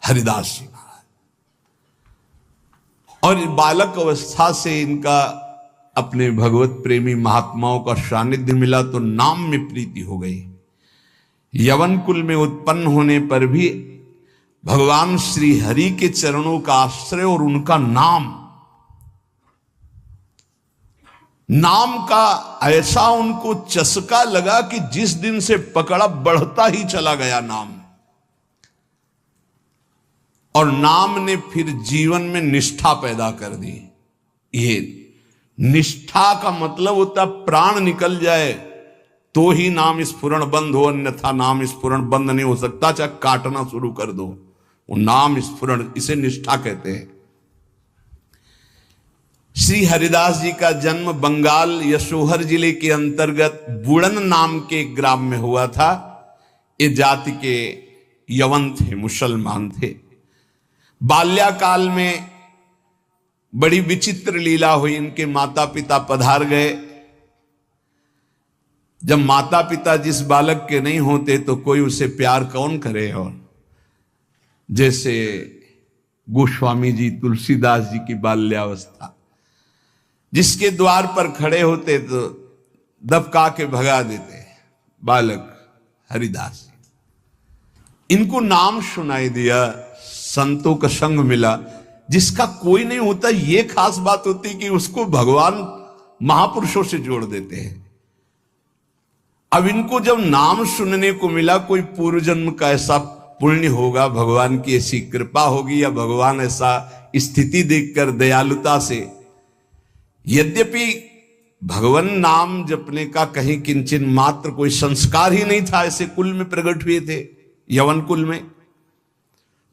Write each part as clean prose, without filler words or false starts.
हरिदास जी महाराज। और बालक अवस्था से इनका अपने भगवत प्रेमी महात्माओं का सानिध्य मिला तो नाम में प्रीति हो गई। यवन कुल में उत्पन्न होने पर भी भगवान श्री हरि के चरणों का आश्रय और उनका नाम का ऐसा उनको चस्का लगा कि जिस दिन से पकड़ा बढ़ता ही चला गया नाम। और नाम ने फिर जीवन में निष्ठा पैदा कर दी। ये निष्ठा का मतलब होता प्राण निकल जाए तो ही नाम स्फुरण बंद हो, अन्यथा नाम स्फुरण बंद नहीं हो सकता, चाहे काटना शुरू कर दो, वो नाम स्फुरण, इसे निष्ठा कहते हैं। श्री हरिदास जी का जन्म बंगाल यशोहर जिले के अंतर्गत बुड़न नाम के ग्राम में हुआ था। ये जाति के यवन थे, मुसलमान थे। बाल्याकाल में बड़ी विचित्र लीला हुई। इनके माता पिता पधार गए। जब माता पिता जिस बालक के नहीं होते तो कोई उसे प्यार कौन करे। और जैसे गोस्वामी जी तुलसीदास जी की बाल्यावस्था, जिसके द्वार पर खड़े होते तो दबका के भगा देते, बालक हरिदास जी। इनको नाम सुनाई दिया, संतों का संग मिला, जिसका कोई नहीं होता। ये खास बात होती कि उसको भगवान महापुरुषों से जोड़ देते हैं। अब इनको जब नाम सुनने को मिला, कोई पूर्व जन्म का ऐसा पुण्य होगा, भगवान की ऐसी कृपा होगी, या भगवान ऐसा स्थिति देखकर दयालुता से, यद्यपि भगवान नाम जपने का कहीं किंचन मात्र कोई संस्कार ही नहीं था, ऐसे कुल में प्रकट हुए थे, यवन कुल में।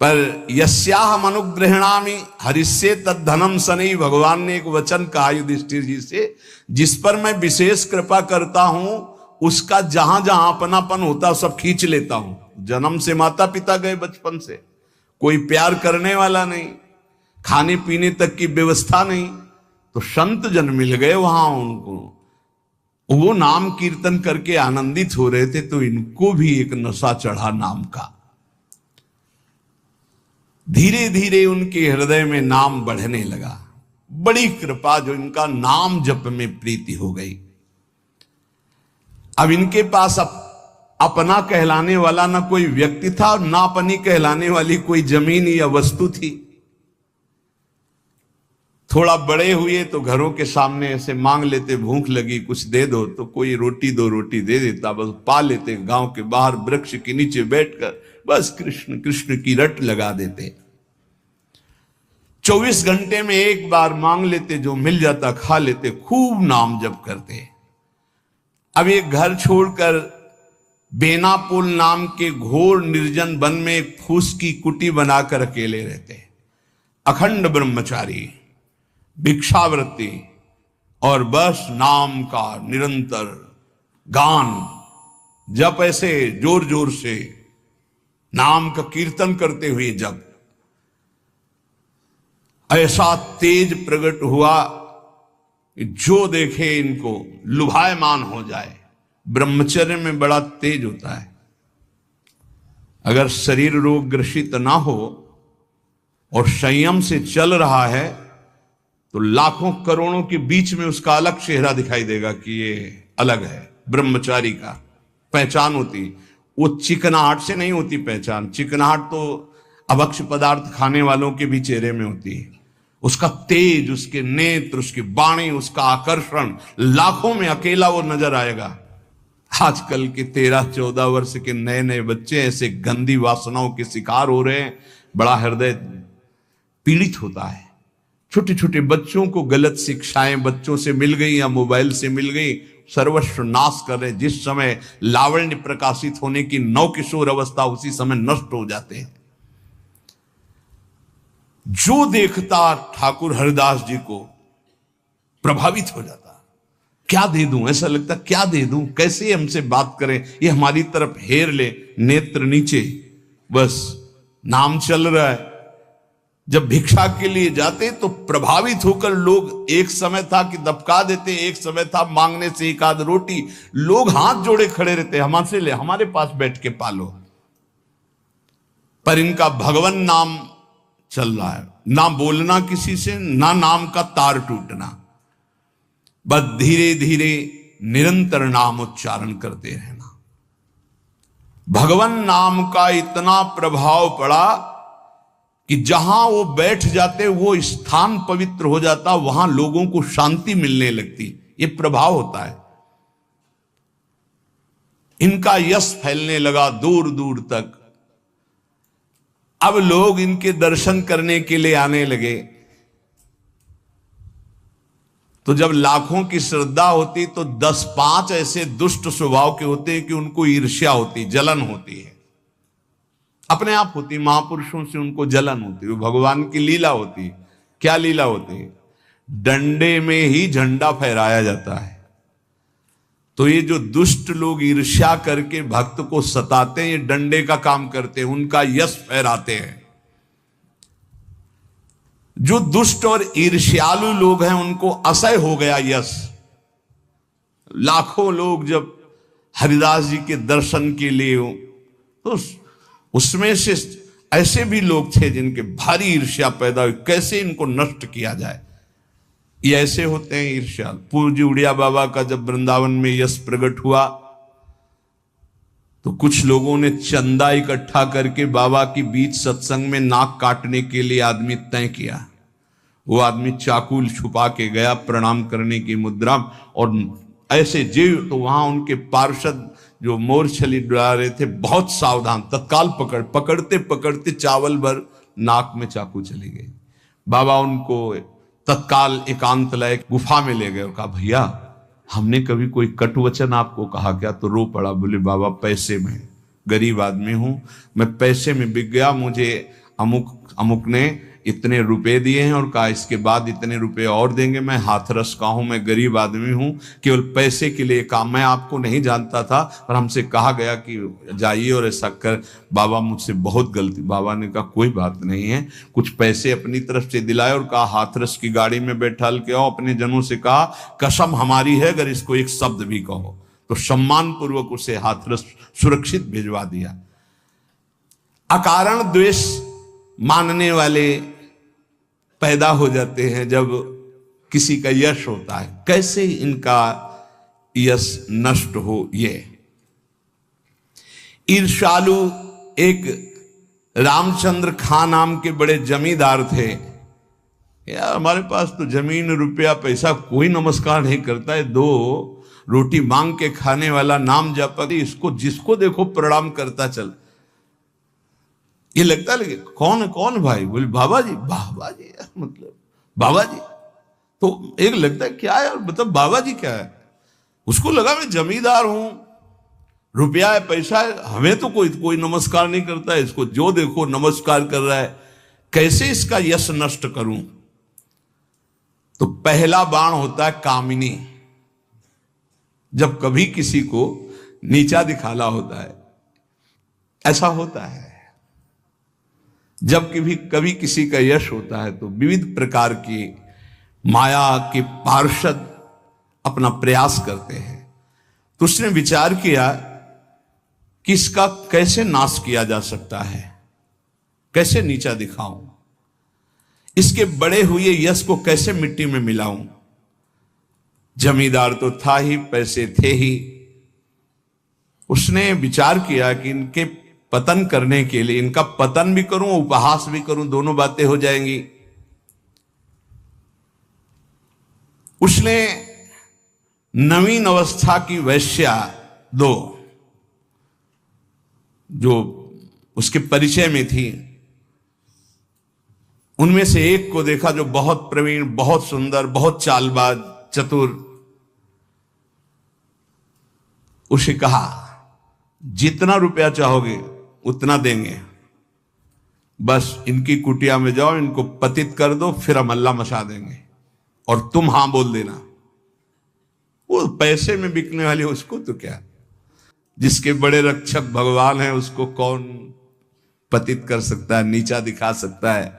पर यस्याहम अनुग्रहणामि हरिष्ये तद्धनम सनई, भगवान ने एक वचन कहा युधिष्ठिर जी से, जिस पर मैं विशेष कृपा करता हूं उसका जहां जहां अपनापन होता सब खींच लेता हूं। जन्म से माता पिता गए, बचपन से कोई प्यार करने वाला नहीं, खाने पीने तक की व्यवस्था नहीं, तो संत जन मिल गए वहां उनको। वो नाम कीर्तन करके आनंदित हो रहे थे, तो इनको भी एक नशा चढ़ा नाम का। धीरे धीरे उनके हृदय में नाम बढ़ने लगा। बड़ी कृपा जो इनका नाम जप में प्रीति हो गई। अब इनके पास अपना कहलाने वाला ना कोई व्यक्ति था, और ना अपनी कहलाने वाली कोई जमीन या वस्तु थी। थोड़ा बड़े हुए तो घरों के सामने ऐसे मांग लेते, भूख लगी कुछ दे दो, तो कोई रोटी दो रोटी दे देता, बस पा लेते। गांव के बाहर वृक्ष के नीचे बैठकर बस कृष्ण कृष्ण की रट लगा देते। 24 घंटे में एक बार मांग लेते, जो मिल जाता खा लेते, खूब नाम जप करते। अब एक घर छोड़कर बेनापुल नाम के घोर निर्जन वन में एक फूस की कुटी बनाकर अकेले रहते। अखंड ब्रह्मचारी, भिक्षावृत्ति, और बस नाम का निरंतर गान जप, ऐसे जोर जोर से नाम का कीर्तन करते हुए जब ऐसा तेज प्रकट हुआ जो देखे इनको लुभायमान हो जाए। ब्रह्मचर्य में बड़ा तेज होता है। अगर शरीर रोग ग्रसित ना हो और संयम से चल रहा है तो लाखों करोड़ों के बीच में उसका अलग चेहरा दिखाई देगा कि ये अलग है। ब्रह्मचारी का पहचान होती, वो चिकनाहट से नहीं होती पहचान। चिकनाहट तो अभक्ष पदार्थ खाने वालों के भी चेहरे में होती है। उसका तेज, उसके नेत्र, उसकी वाणी, उसका आकर्षण, लाखों में अकेला वो नजर आएगा। आजकल के 13-14 वर्ष के नए नए बच्चे ऐसे गंदी वासनाओं के शिकार हो रहे हैं, बड़ा हृदय पीड़ित होता है। छोटे छोटे बच्चों को गलत शिक्षाएं बच्चों से मिल गई या मोबाइल से मिल गई, सर्वस्व नाश कर रहे। जिस समय लावण्य प्रकाशित होने की नव किशोर अवस्था, उसी समय नष्ट हो जाते हैं। जो देखता ठाकुर हरिदास जी को प्रभावित हो जाता। क्या दे दूं, ऐसा लगता क्या दे दूं, कैसे हमसे बात करें, ये हमारी तरफ हेर ले, नेत्र नीचे, बस नाम चल रहा है। जब भिक्षा के लिए जाते तो प्रभावित होकर लोग, एक समय था कि दबका देते, एक समय था मांगने से एक आध रोटी, लोग हाथ जोड़े खड़े रहते, हमसे ले, हमारे पास बैठ के पालो। पर इनका भगवान नाम चल रहा है, ना बोलना किसी से, ना नाम का तार टूटना, बस धीरे धीरे निरंतर नाम उच्चारण करते रहना। भगवान नाम का इतना प्रभाव पड़ा कि जहां वो बैठ जाते वो स्थान पवित्र हो जाता, वहां लोगों को शांति मिलने लगती। ये प्रभाव होता है। इनका यश फैलने लगा दूर दूर तक। अब लोग इनके दर्शन करने के लिए आने लगे। तो जब लाखों की श्रद्धा होती तो 10-5 ऐसे दुष्ट स्वभाव के होते हैं कि उनको ईर्ष्या होती, जलन होती है, अपने आप होती। महापुरुषों से उनको जलन होती है। वो भगवान की लीला होती है। क्या लीला होती है? डंडे में ही झंडा फहराया जाता है। तो ये जो दुष्ट लोग ईर्ष्या करके भक्त को सताते हैं, ये डंडे का काम करते हैं, उनका यश फहराते हैं। जो दुष्ट और ईर्ष्यालु लोग हैं उनको असह्य हो गया यश। लाखों लोग जब हरिदास जी के दर्शन के लिए हो, तो उसमें से ऐसे भी लोग थे जिनके भारी ईर्ष्या पैदा हुई, कैसे इनको नष्ट किया जाए। ये ऐसे होते हैं ईर्ष्या। पूज्य उड़िया बाबा का जब वृंदावन में यश प्रकट हुआ तो कुछ लोगों ने चंदा इकट्ठा करके बाबा की बीच सत्संग में नाक काटने के लिए आदमी तय किया। वो आदमी चाकू छुपा के गया प्रणाम करने की मुद्रा, और ऐसे जीव तो वहां उनके पार्षद जो मोरछली डरा रहे थे बहुत सावधान, तत्काल पकड़ते पकड़ते चावल भर नाक में चाकू चली गई। बाबा उनको तत्काल एकांत लय गुफा में ले गए और कहा, भैया हमने कभी कोई कटु वचन आपको कहा क्या? तो रो पड़ा। बोले, बाबा पैसे में, गरीब आदमी हूं मैं, पैसे में बिक गया। मुझे अमुक ने इतने रुपए दिए हैं और कहा इसके बाद इतने रुपए और देंगे। मैं हाथरस का हूं, मैं गरीब आदमी हूं, केवल पैसे के लिए काम। मैं आपको नहीं जानता था पर हमसे कहा गया कि जाइए और ऐसा कर। बाबा मुझसे बहुत गलती। बाबा ने कहा कोई बात नहीं है, कुछ पैसे अपनी तरफ से दिलाए और कहा हाथरस की गाड़ी में बैठाल के आओ। अपने जनों से कहा कसम हमारी है अगर इसको एक शब्द भी कहो, तो सम्मान पूर्वक उसे हाथरस सुरक्षित भिजवा दिया। अकारण द्वेष मानने वाले पैदा हो जाते हैं जब किसी का यश होता है। कैसे इनका यश नष्ट हो? ये ईर्ष्यालु एक रामचंद्र खां नाम के बड़े जमींदार थे। यार हमारे पास तो जमीन रुपया पैसा कोई नमस्कार नहीं करता है, 2 रोटी मांग के खाने वाला नाम जपा, इसको जिसको देखो प्रणाम करता चल। ये लगता है कौन भाई? बोले बाबा जी। बाबा जी मतलब बाबा जी तो एक लगता है क्या है, मतलब बाबा जी क्या है? उसको लगा मैं जमींदार हूं, रुपया है, पैसा है, हमें तो कोई नमस्कार नहीं करता है, इसको जो देखो नमस्कार कर रहा है, कैसे इसका यश नष्ट करूं? तो पहला बाण होता है कामिनी। जब कभी किसी को नीचा दिखाना होता है, ऐसा होता है। जब कभी किसी का यश होता है तो विविध प्रकार की माया के पार्षद अपना प्रयास करते हैं। तो उसने विचार किया कि इसका कैसे नाश किया जा सकता है, कैसे नीचा दिखाऊं, इसके बड़े हुए यश को कैसे मिट्टी में मिलाऊं। जमींदार तो था ही, पैसे थे ही। उसने विचार किया कि इनके पतन करने के लिए, इनका पतन भी करूं उपहास भी करूं, दोनों बातें हो जाएंगी। उसने नवीन अवस्था की वैश्या 2 जो उसके परिचय में थी, उनमें से एक को देखा जो बहुत प्रवीण, बहुत सुंदर, बहुत चालबाज, चतुर। उसे कहा जितना रुपया चाहोगे उतना देंगे, बस इनकी कुटिया में जाओ, इनको पतित कर दो, फिर हम अल्लाह मचा देंगे और तुम हां बोल देना। वो पैसे में बिकने वाली उसको तो क्या, जिसके बड़े रक्षक भगवान है उसको कौन पतित कर सकता है, नीचा दिखा सकता है।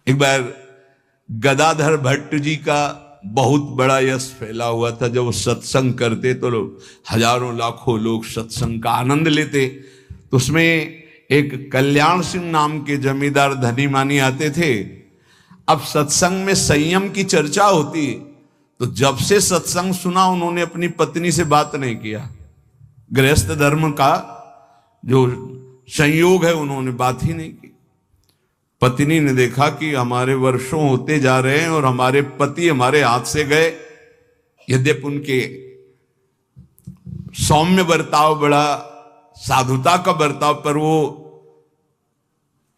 एक बार गदाधर भट्ट जी का बहुत बड़ा यश फैला हुआ था। जब वो सत्संग करते तो लोग हजारों लाखों लोग सत्संग का आनंद लेते। तो उसमें एक कल्याण सिंह नाम के जमींदार धनी मानी आते थे। अब सत्संग में संयम की चर्चा होती, तो जब से सत्संग सुना उन्होंने अपनी पत्नी से बात नहीं किया। गृहस्थ धर्म का जो संयोग है उन्होंने बात ही नहीं की। पत्नी ने देखा कि हमारे वर्षों होते जा रहे हैं और हमारे पति हमारे हाथ से गए। यद्यपि उनके सौम्य बर्ताव, बड़ा साधुता का बर्ताव, पर वो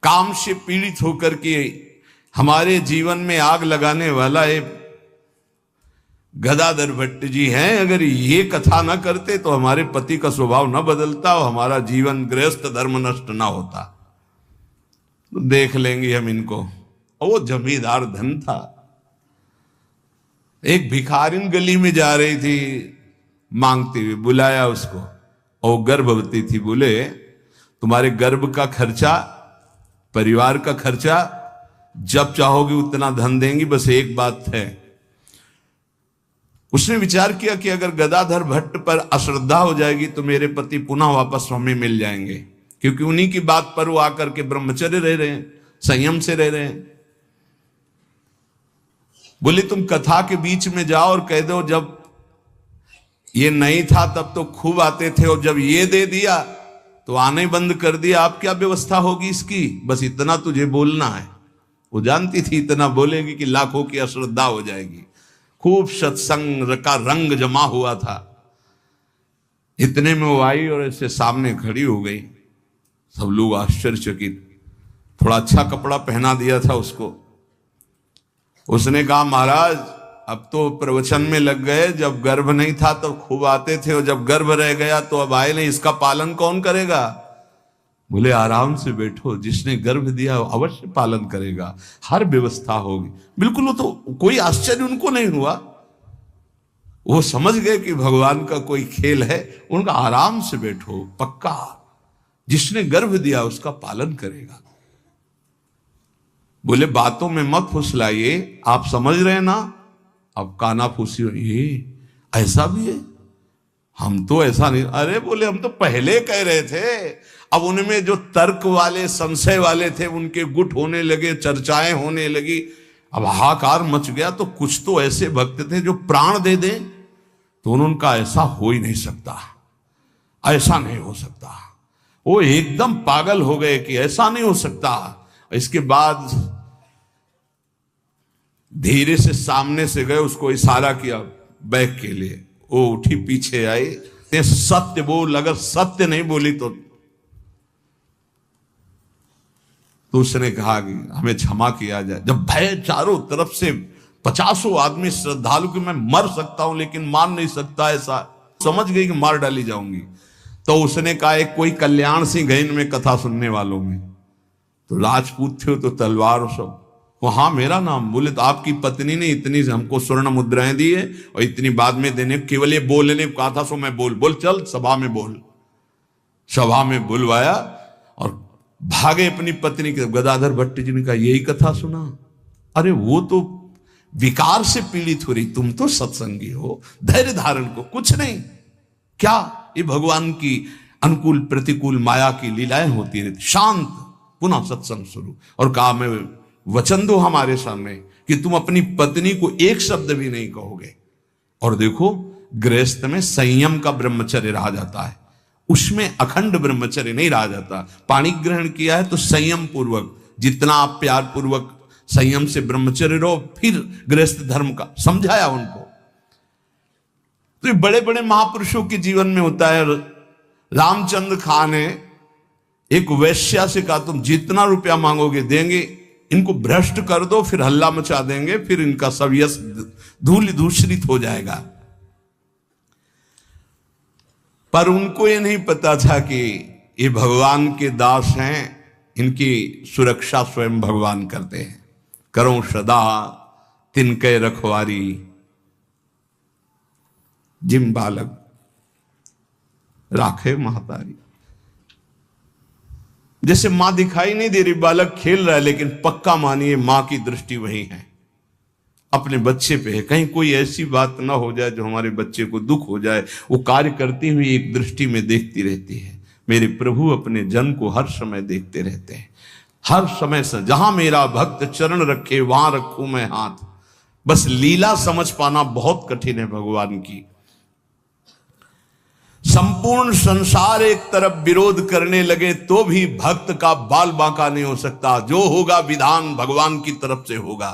काम से पीड़ित होकर के हमारे जीवन में आग लगाने वाला एक गदाधर भट्ट जी हैं। अगर ये कथा ना करते तो हमारे पति का स्वभाव न बदलता और हमारा जीवन गृहस्थ धर्म नष्ट ना होता। तो देख लेंगे हम इनको। और वो जमींदार धन था। एक भिखारिन गली में जा रही थी मांगती हुई, बुलाया उसको, और गर्भवती थी। बोले तुम्हारे गर्भ का खर्चा, परिवार का खर्चा जब चाहोगे उतना धन देंगी, बस एक बात है। उसने विचार किया कि अगर गदाधर भट्ट पर अश्रद्धा हो जाएगी तो मेरे पति पुनः वापस हमें मिल जाएंगे, क्योंकि उन्हीं की बात पर वो आकर के ब्रह्मचर्य रह रहे हैं, संयम से रह रहे हैं। बोले तुम कथा के बीच में जाओ और कह दो जब ये नहीं था तब तो खूब आते थे और जब ये दे दिया तो आने बंद कर दिया, आप क्या व्यवस्था होगी इसकी, बस इतना तुझे बोलना है। वो जानती थी इतना बोलेगी कि लाखों की अश्रद्धा हो जाएगी। खूब सत्संग का रंग जमा हुआ था। इतने में वो आई और ऐसे सामने खड़ी हो गई। सब लोग आश्चर्यचकित। थोड़ा अच्छा कपड़ा पहना दिया था उसको। उसने कहा महाराज अब तो प्रवचन में लग गए, जब गर्भ नहीं था तो खूब आते थे और जब गर्भ रह गया तो अब आए नहीं, इसका पालन कौन करेगा। बोले आराम से बैठो, जिसने गर्भ दिया अवश्य पालन करेगा, हर व्यवस्था होगी। बिल्कुल, वो तो कोई आश्चर्य उनको नहीं हुआ। वो समझ गए कि भगवान का कोई खेल है। उनका आराम से बैठो, पक्का जिसने गर्भ दिया उसका पालन करेगा। बोले बातों में मत फुसलाइए, आप समझ रहे हैं ना। अब काना फूसी, ये ऐसा भी है, हम तो ऐसा नहीं। अरे बोले हम तो पहले कह रहे थे। अब उनमें जो तर्क वाले, संशय वाले थे उनके गुट होने लगे, चर्चाएं होने लगी, अब हाहाकार मच गया। तो कुछ तो ऐसे भक्त थे जो प्राण दे दें तो उनका ऐसा हो ही नहीं सकता, ऐसा नहीं हो सकता। वो एकदम पागल हो गए कि ऐसा नहीं हो सकता। इसके बाद धीरे से सामने से गए, उसको इशारा किया बैग के लिए। वो उठी, पीछे आई, सत्य बोल, अगर सत्य नहीं बोली तो उसने कहा कि हमें क्षमा किया जाए। जब भय चारों तरफ से 50 आदमी श्रद्धालु कि मैं मर सकता हूं लेकिन मार नहीं सकता, ऐसा समझ गई कि मार डाली जाऊंगी। तो उसने कहा एक कोई कल्याण सिंह गए इनमें कथा सुनने वालों में, तो राजपूत थे तो तलवार सब, वहां मेरा नाम। बोले तो आपकी पत्नी ने इतनी हमको स्वर्ण मुद्राएं दी है और इतनी बाद में देने, केवल ये बोलने को कहा था, सो मैं बोल चल सभा में बोल। सभा में बुलवाया और भागे अपनी पत्नी के। गदाधर भट्ट जी ने कहा यही कथा सुना। अरे वो तो विकार से पीड़ित हो रही, तुम तो सत्संगी हो, धैर्य धारण को कुछ नहीं। क्या ये भगवान की अनुकूल प्रतिकूल माया की लीलाएं होती रहती। शांत, पुनः सत्संग शुरू। और कहा मैं वचन दो हमारे सामने कि तुम अपनी पत्नी को एक शब्द भी नहीं कहोगे। और देखो गृहस्थ में संयम का ब्रह्मचर्य रहा जाता है, उसमें अखंड ब्रह्मचर्य नहीं रहा जाता। पाणी ग्रहण किया है तो संयम पूर्वक, जितना आप प्यार पूर्वक संयम से ब्रह्मचर्य रहो, फिर गृहस्थ धर्म का समझाया उनको। तो ये बड़े बड़े महापुरुषों के जीवन में होता है। रामचंद्र खान ने एक वैश्या से कहा तुम जितना रुपया मांगोगे देंगे, इनको भ्रष्ट कर दो, फिर हल्ला मचा देंगे, फिर इनका सब यश धूल दूषित हो जाएगा। पर उनको ये नहीं पता था कि ये भगवान के दास हैं, इनकी सुरक्षा स्वयं भगवान करते हैं। करो सदा तिनके रखवारी, जिम बालक राखे महतारी। जैसे मां दिखाई नहीं दे रही, बालक खेल रहा है, लेकिन पक्का मानिए मां की दृष्टि वही है, अपने बच्चे पे है। कहीं कोई ऐसी बात ना हो जाए जो हमारे बच्चे को दुख हो जाए, वो कार्य करती हुई एक दृष्टि में देखती रहती है। मेरे प्रभु अपने जन को हर समय देखते रहते हैं, हर समय से। जहां मेरा भक्त चरण रखे वहां रखूं मैं हाथ। बस लीला समझ पाना बहुत कठिन है भगवान की। संपूर्ण संसार एक तरफ विरोध करने लगे तो भी भक्त का बाल बांका नहीं हो सकता। जो होगा विधान भगवान की तरफ से होगा।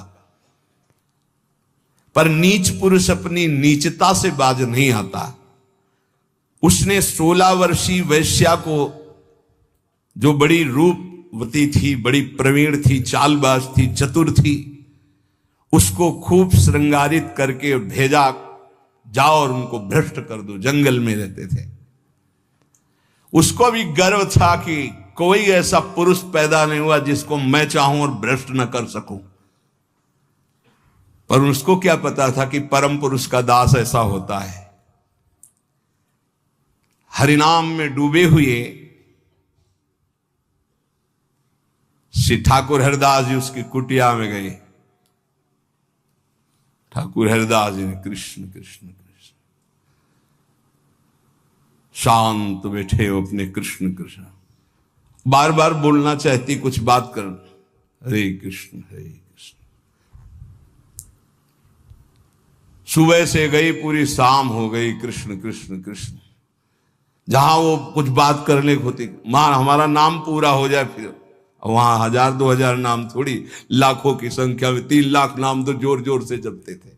पर नीच पुरुष अपनी नीचता से बाज नहीं आता। उसने 16 वर्षीय वैश्या को, जो बड़ी रूपवती थी, बड़ी प्रवीण थी, चालबाज थी, चतुर थी, उसको खूब श्रृंगारित करके भेजा, जाओ और उनको भ्रष्ट कर दो। जंगल में रहते थे। उसको भी गर्व था कि कोई ऐसा पुरुष पैदा नहीं हुआ जिसको मैं चाहूं और भ्रष्ट न कर सकूं। पर उसको क्या पता था कि परम पुरुष का दास ऐसा होता है। हरिनाम में डूबे हुए श्री ठाकुर हरिदास जी उसकी कुटिया में गए। ठाकुर हरिदास जी ने कृष्ण कृष्ण कृष्ण, शांत बैठे हो अपने कृष्ण कृष्ण, बार बार बोलना चाहती कुछ बात कर, हरे कृष्ण हरे कृष्ण। सुबह से गई, पूरी शाम हो गई, कृष्ण कृष्ण कृष्ण। जहां वो कुछ बात करने को होती, मां हमारा नाम पूरा हो जाए, फिर वहां 1000-2000 नाम थोड़ी, लाखों की संख्या में 3 लाख नाम तो जोर जोर से जपते थे।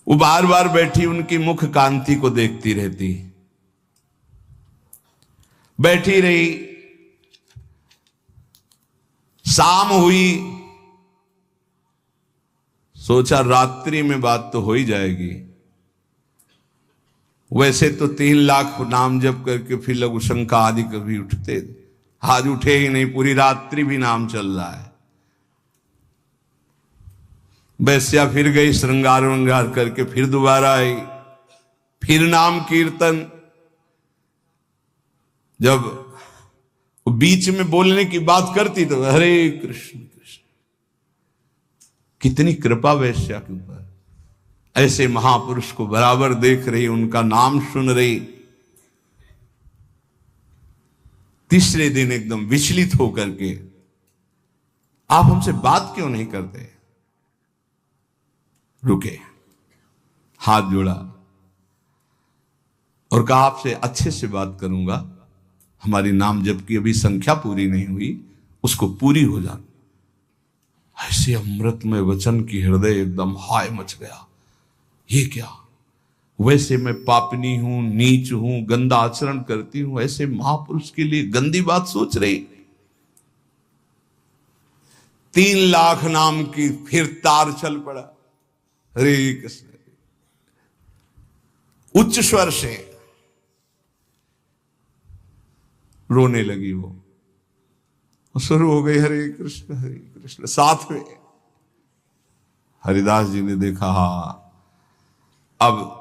वो बार बार बैठी उनकी मुख कांति को देखती रहती, बैठी रही। शाम हुई, सोचा रात्रि में बात तो हो ही जाएगी। वैसे तो 3 लाख नाम जप करके फिर लघु शंका आदि कभी उठते, आज उठे ही नहीं, पूरी रात्रि भी नाम चल रहा है। वैश्या फिर गई, श्रृंगार वंगार करके फिर दोबारा आई, फिर नाम कीर्तन। जब बीच में बोलने की बात करती तो हरे कृष्ण कृष्ण। कितनी कृपा वैश्या के ऊपर। ऐसे महापुरुष को बराबर देख रही, उनका नाम सुन रही। तीसरे दिन एकदम विचलित होकर के, आप हमसे बात क्यों नहीं करते? रुके, हाथ जोड़ा और कहा आपसे अच्छे से बात करूंगा, हमारी नाम जप की अभी संख्या पूरी नहीं हुई, उसको पूरी हो जाए। ऐसे अमृतमय वचन की हृदय एकदम हाय मच गया। ये क्या? वैसे मैं पापनी हूं, नीच हूं, गंदा आचरण करती हूं, ऐसे महापुरुष के लिए गंदी बात सोच रही। 3 लाख नाम की फिर तार चल पड़ा, हरे कृष्ण। उच्च स्वर से रोने लगी वो, शुरू हो गई हरे कृष्ण हरे कृष्ण। साथ में हरिदास जी ने देखा, हा अब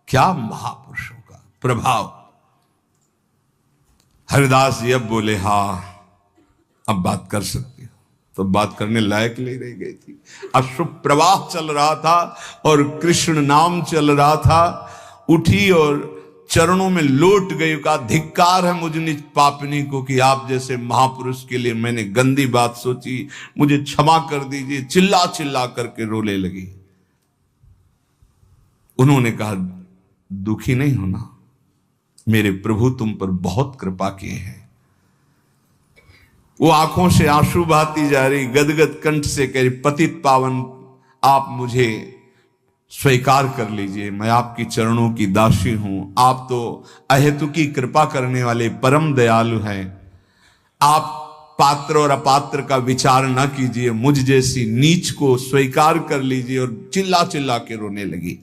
क्या महापुरुषों का प्रभाव। हरिदास जी अब बोले, हाँ अब बात कर सकती हो। तो बात करने लायक नहीं रह गई थी। अश्रु प्रवाह चल रहा था और कृष्ण नाम चल रहा था। उठी और चरणों में लौट गई, का धिक्कार है मुझ निज पापनी को कि आप जैसे महापुरुष के लिए मैंने गंदी बात सोची, मुझे क्षमा कर दीजिए। चिल्ला चिल्ला करके रोने लगी। उन्होंने कहा, दुखी नहीं होना, मेरे प्रभु तुम पर बहुत कृपा किए हैं। वो आंखों से आंसू बहाती जा रही, गदगद कंठ से कह रही, पतित पावन आप मुझे स्वीकार कर लीजिए, मैं आपकी चरणों की दासी हूं। आप तो अहेतुकी कृपा करने वाले परम दयालु हैं। आप पात्र और अपात्र का विचार न कीजिए, मुझ जैसी नीच को स्वीकार कर लीजिए। और चिल्ला चिल्ला के रोने लगी।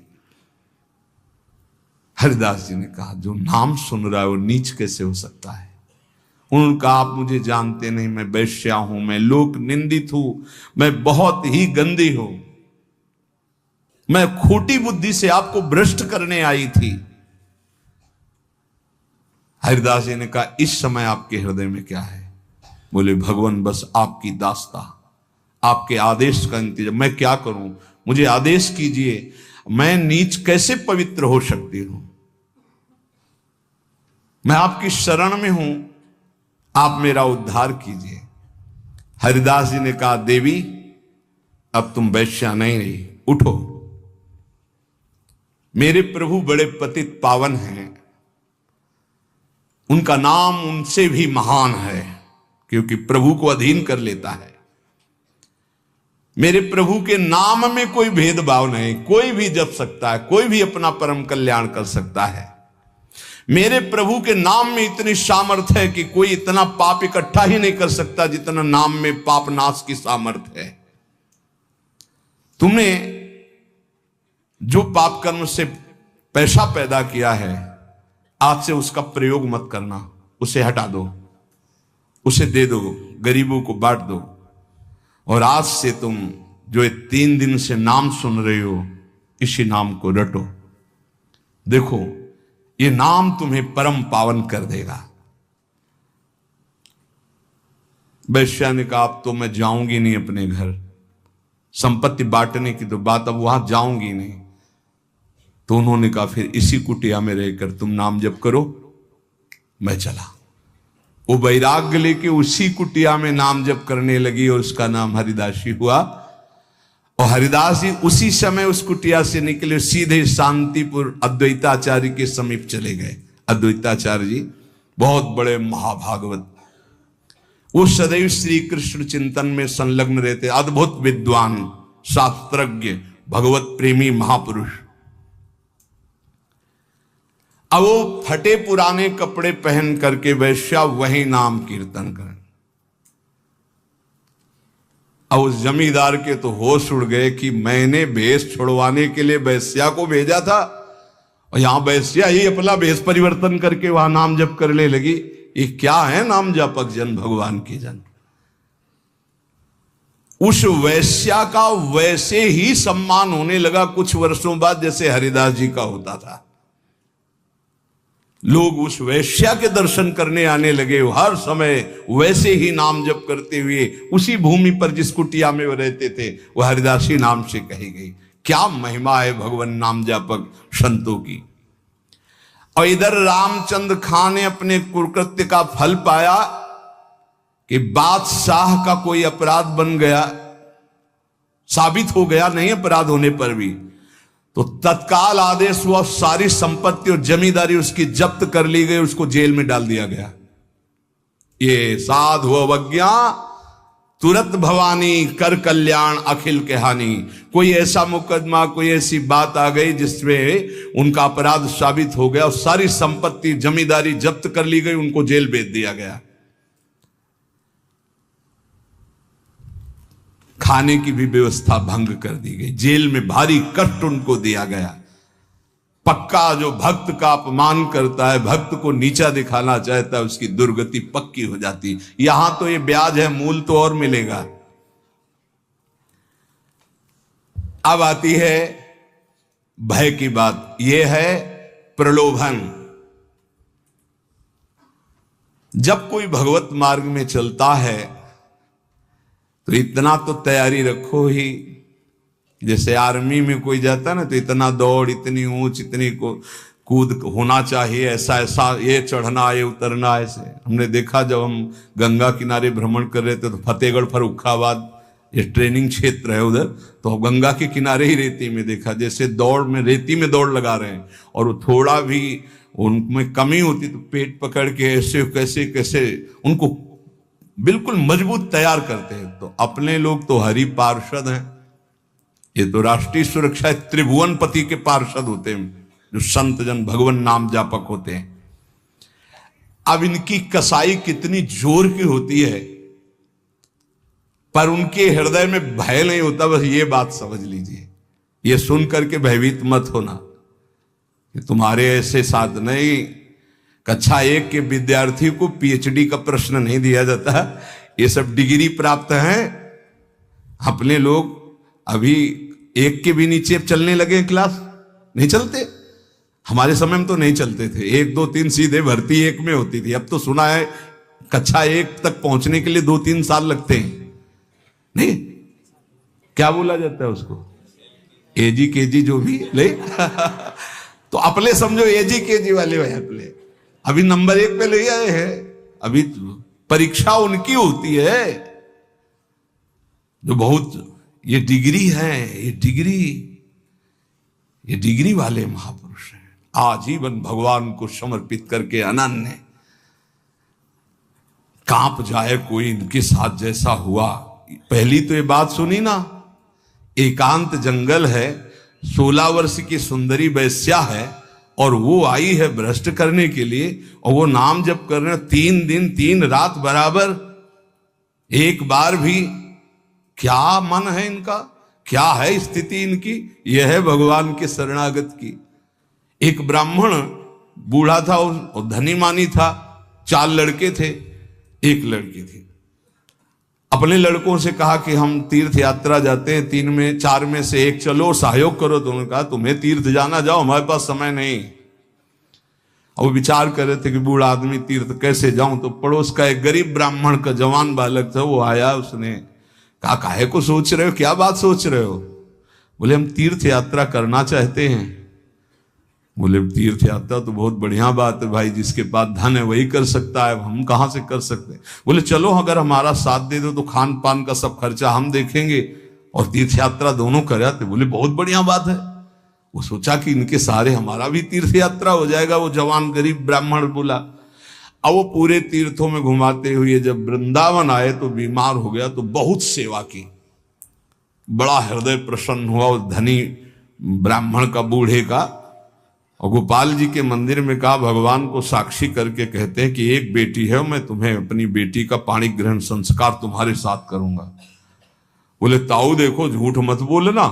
हरिदास जी ने कहा, जो नाम सुन रहा है वो नीच कैसे हो सकता है? उन्होंने कहा, आप मुझे जानते नहीं, मैं वैश्या हूं, मैं लोक निंदित हूं, मैं बहुत ही गंदी हूं, मैं खोटी बुद्धि से आपको भ्रष्ट करने आई थी। हरिदास जी ने कहा, इस समय आपके हृदय में क्या है? बोले, भगवान बस आपकी दास्ता, आपके आदेश का इंतजार। मैं क्या करूं, मुझे आदेश कीजिए। मैं नीच कैसे पवित्र हो सकती हूं? मैं आपकी शरण में हूं, आप मेरा उद्धार कीजिए। हरिदास जी ने कहा, देवी अब तुम वैश्या नहीं रही, उठो। मेरे प्रभु बड़े पतित पावन हैं, उनका नाम उनसे भी महान है, क्योंकि प्रभु को अधीन कर लेता है। मेरे प्रभु के नाम में कोई भेदभाव नहीं, कोई भी जप सकता है, कोई भी अपना परम कल्याण कर सकता है। मेरे प्रभु के नाम में इतनी सामर्थ्य है कि कोई इतना पाप इकट्ठा ही नहीं कर सकता जितना नाम में पाप नाश की सामर्थ्य है। तुमने जो पाप कर्म से पैसा पैदा किया है, आज से उसका प्रयोग मत करना, उसे हटा दो, उसे दे दो, गरीबों को बांट दो। और आज से तुम जो 3 दिन से नाम सुन रहे हो, इसी नाम को रटो। देखो, ये नाम तुम्हें परम पावन कर देगा। वैश्या ने कहा, अब तो मैं जाऊंगी नहीं अपने घर, संपत्ति बांटने की तो बात, अब वहां जाऊंगी नहीं। तो उन्होंने कहा, फिर इसी कुटिया में रहकर तुम नाम जप करो, मैं चला। वो वैराग्य लेके उसी कुटिया में नाम जप करने लगी और उसका नाम हरिदासी हुआ। और हरिदास जी उसी समय उस कुटिया से निकले, सीधे शांतिपुर अद्वैताचार्य के समीप चले गए। अद्वैताचार्य जी बहुत बड़े महाभागवत, वो सदैव श्री कृष्ण चिंतन में संलग्न रहते, अद्भुत विद्वान, शास्त्रज्ञ, भगवत प्रेमी महापुरुष। अब वो फटे पुराने कपड़े पहन करके वैश्या वही नाम कीर्तन करें। अब उस जमींदार के तो होश उड़ गए कि मैंने भेष छुड़वाने के लिए वैश्या को भेजा था और यहां वैश्या ही अपना भेष परिवर्तन करके वहां नाम जप करने लगी। ये क्या है नाम जापक जन, भगवान के जन। उस वैश्या का वैसे ही सम्मान होने लगा कुछ वर्षों बाद जैसे हरिदास जी का होता था। लोग उस वैश्या के दर्शन करने आने लगे, हर समय वैसे ही नाम जप करते हुए उसी भूमि पर जिस कुटिया में वो रहते थे वह हरिदासी नाम से कही गई। क्या महिमा है भगवान नाम जापक संतों की। और इधर रामचंद्र खां ने अपने कुकृत्य का फल पाया कि बादशाह का कोई अपराध बन गया, साबित हो गया, नहीं अपराध होने पर भी, तो तत्काल आदेश हुआ, सारी संपत्ति और जमींदारी उसकी जब्त कर ली गई, उसको जेल में डाल दिया गया। ये साधु अवज्ञा तुरंत भवानी, कर कल्याण अखिल के हानि। कोई ऐसा मुकदमा, कोई ऐसी बात आ गई जिसमें उनका अपराध साबित हो गया और सारी संपत्ति जमींदारी जब्त कर ली गई, उनको जेल भेज दिया गया। खाने की भी व्यवस्था भंग कर दी गई, जेल में भारी कष्ट उनको दिया गया। पक्का जो भक्त का अपमान करता है, भक्त को नीचा दिखाना चाहता है, उसकी दुर्गति पक्की हो जाती। यहां तो ये ब्याज है, मूल तो और मिलेगा। अब आती है भय की बात, यह है प्रलोभन। जब कोई भगवत मार्ग में चलता है तो इतना तो तैयारी रखो ही, जैसे आर्मी में कोई जाता ना तो इतना दौड़, इतनी ऊंच, इतनी को कूद होना चाहिए, ऐसा ऐसा, ये चढ़ना, ये उतरना। ऐसे हमने देखा जब हम गंगा किनारे भ्रमण कर रहे थे तो फतेहगढ़ फर्रुखाबाद ये ट्रेनिंग क्षेत्र है उधर, तो गंगा के किनारे ही रेती में देखा, जैसे दौड़ में रेती में दौड़ लगा रहे हैं और वो थोड़ा भी उनमें कमी होती तो पेट पकड़ के ऐसे कैसे कैसे उनको बिल्कुल मजबूत तैयार करते हैं। तो अपने लोग तो हरि पार्षद हैं, ये तो राष्ट्रीय सुरक्षा त्रिभुवनपति के पार्षद होते हैं, जो संत जन भगवान नाम जापक होते हैं। अब इनकी कसाई कितनी जोर की होती है, पर उनके हृदय में भय नहीं होता, बस ये बात समझ लीजिए। ये सुन करके भयभीत मत होना कि तुम्हारे ऐसे साथ नहीं। कक्षा 1 के विद्यार्थी को पीएचडी का प्रश्न नहीं दिया जाता, ये सब डिग्री प्राप्त हैं। अपने लोग अभी 1 के भी नीचे चलने लगे, क्लास नहीं चलते। हमारे समय में तो नहीं चलते थे, 1 2 3 सीधे भर्ती 1 में होती थी। अब तो सुना है कक्षा 1 तक पहुंचने के लिए 2-3 साल लगते हैं। नहीं, क्या बोला जाता है उसको, एजी केजी जो भी ले तो अपने समझो एजी केजी वाले भाई अपने। अभी नंबर 1 पे ले आए हैं, अभी परीक्षा उनकी होती है जो बहुत, ये डिग्री है, ये डिग्री वाले महापुरुष हैं, आजीवन भगवान को समर्पित करके अनन्य। कांप जाए कोई इनके साथ जैसा हुआ। पहली तो ये बात सुनी ना, एकांत जंगल है, 16 वर्ष की सुंदरी वैश्या है और वो आई है भ्रष्ट करने के लिए, और वो नाम जप कर रहे हैं 3 दिन 3 रात बराबर, एक बार भी। क्या मन है इनका, क्या है स्थिति इनकी? यह है भगवान के शरणागत की। एक ब्राह्मण बूढ़ा था और धनी मानी था, 4 लड़के थे, एक लड़की थी। अपने लड़कों से कहा कि हम तीर्थ यात्रा जाते हैं, 3 में 4 में से एक चलो, सहयोग करो। तो उन्होंने कहा तुम्हें तीर्थ जाना, जाओ, हमारे पास समय नहीं। और वो विचार कर रहे थे कि बूढ़ा आदमी तीर्थ कैसे जाऊं। तो पड़ोस का एक गरीब ब्राह्मण का जवान बालक था, वो आया, उसने कहा काहे को सोच रहे हो, क्या बात सोच रहे हो? बोले हम तीर्थ यात्रा करना चाहते हैं। बोले तीर्थ यात्रा तो बहुत बढ़िया बात है भाई, जिसके पास धन है वही कर सकता है, हम कहां से कर सकते हैं। बोले चलो अगर हमारा साथ दे दो तो खान पान का सब खर्चा हम देखेंगे और तीर्थ यात्रा दोनों कर आते। बोले बहुत बढ़िया बात है। वो सोचा कि इनके सारे हमारा भी तीर्थ यात्रा हो जाएगा। वो जवान गरीब ब्राह्मण बोला। अब वो पूरे तीर्थों में घुमाते हुए जब वृंदावन आए तो बीमार हो गया, तो बहुत सेवा की, बड़ा हृदय प्रसन्न हुआ उस धनी ब्राह्मण का, बूढ़े का। और गोपाल जी के मंदिर में कहा भगवान को साक्षी करके कहते हैं कि एक बेटी है, मैं तुम्हें अपनी बेटी का पाणी ग्रहण संस्कार तुम्हारे साथ करूंगा। बोले ताऊ देखो झूठ मत बोलना,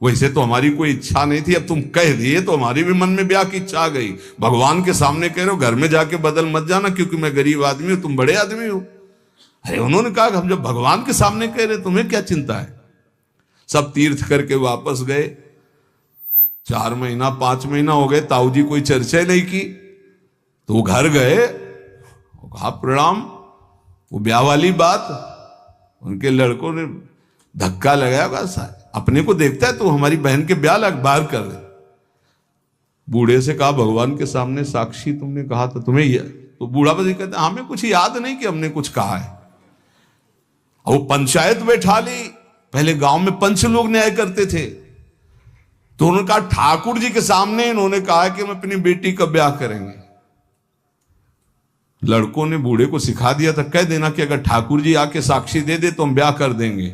वैसे तो हमारी कोई इच्छा नहीं थी, अब तुम कह दिए तो हमारी भी मन में ब्याह की इच्छा आ गई। भगवान के सामने कह रहे हो, घर में जाके बदल मत जाना, क्योंकि मैं गरीब आदमी हूं, तुम बड़े आदमी हो। अरे उन्होंने कहा हम जब भगवान के सामने कह रहे तुम्हें क्या चिंता है। सब तीर्थ करके वापस गए। 4 महीना 5 महीना हो गए, ताऊ जी कोई चर्चा नहीं की। तो वो घर गए, कहा प्रणाम। वो ब्याह वाली बात, उनके लड़कों ने धक्का लगाया, बस अपने को देखता है तो हमारी बहन के ब्याह लग बाहर कर दे। बूढ़े से कहा भगवान के सामने साक्षी तुमने कहा था तुम्हें, तो बूढ़ा बस कहता हमें कुछ याद नहीं कि हमने कुछ कहा है। और वो पंचायत बैठा ली। पहले गांव में पंच लोग न्याय करते थे, तो उन्होंने कहा ठाकुर जी के सामने इन्होंने कहा कि हम अपनी बेटी का ब्याह करेंगे। लड़कों ने बूढ़े को सिखा दिया था, कह देना कि अगर ठाकुर जी आके साक्षी दे दे तो हम ब्याह कर देंगे।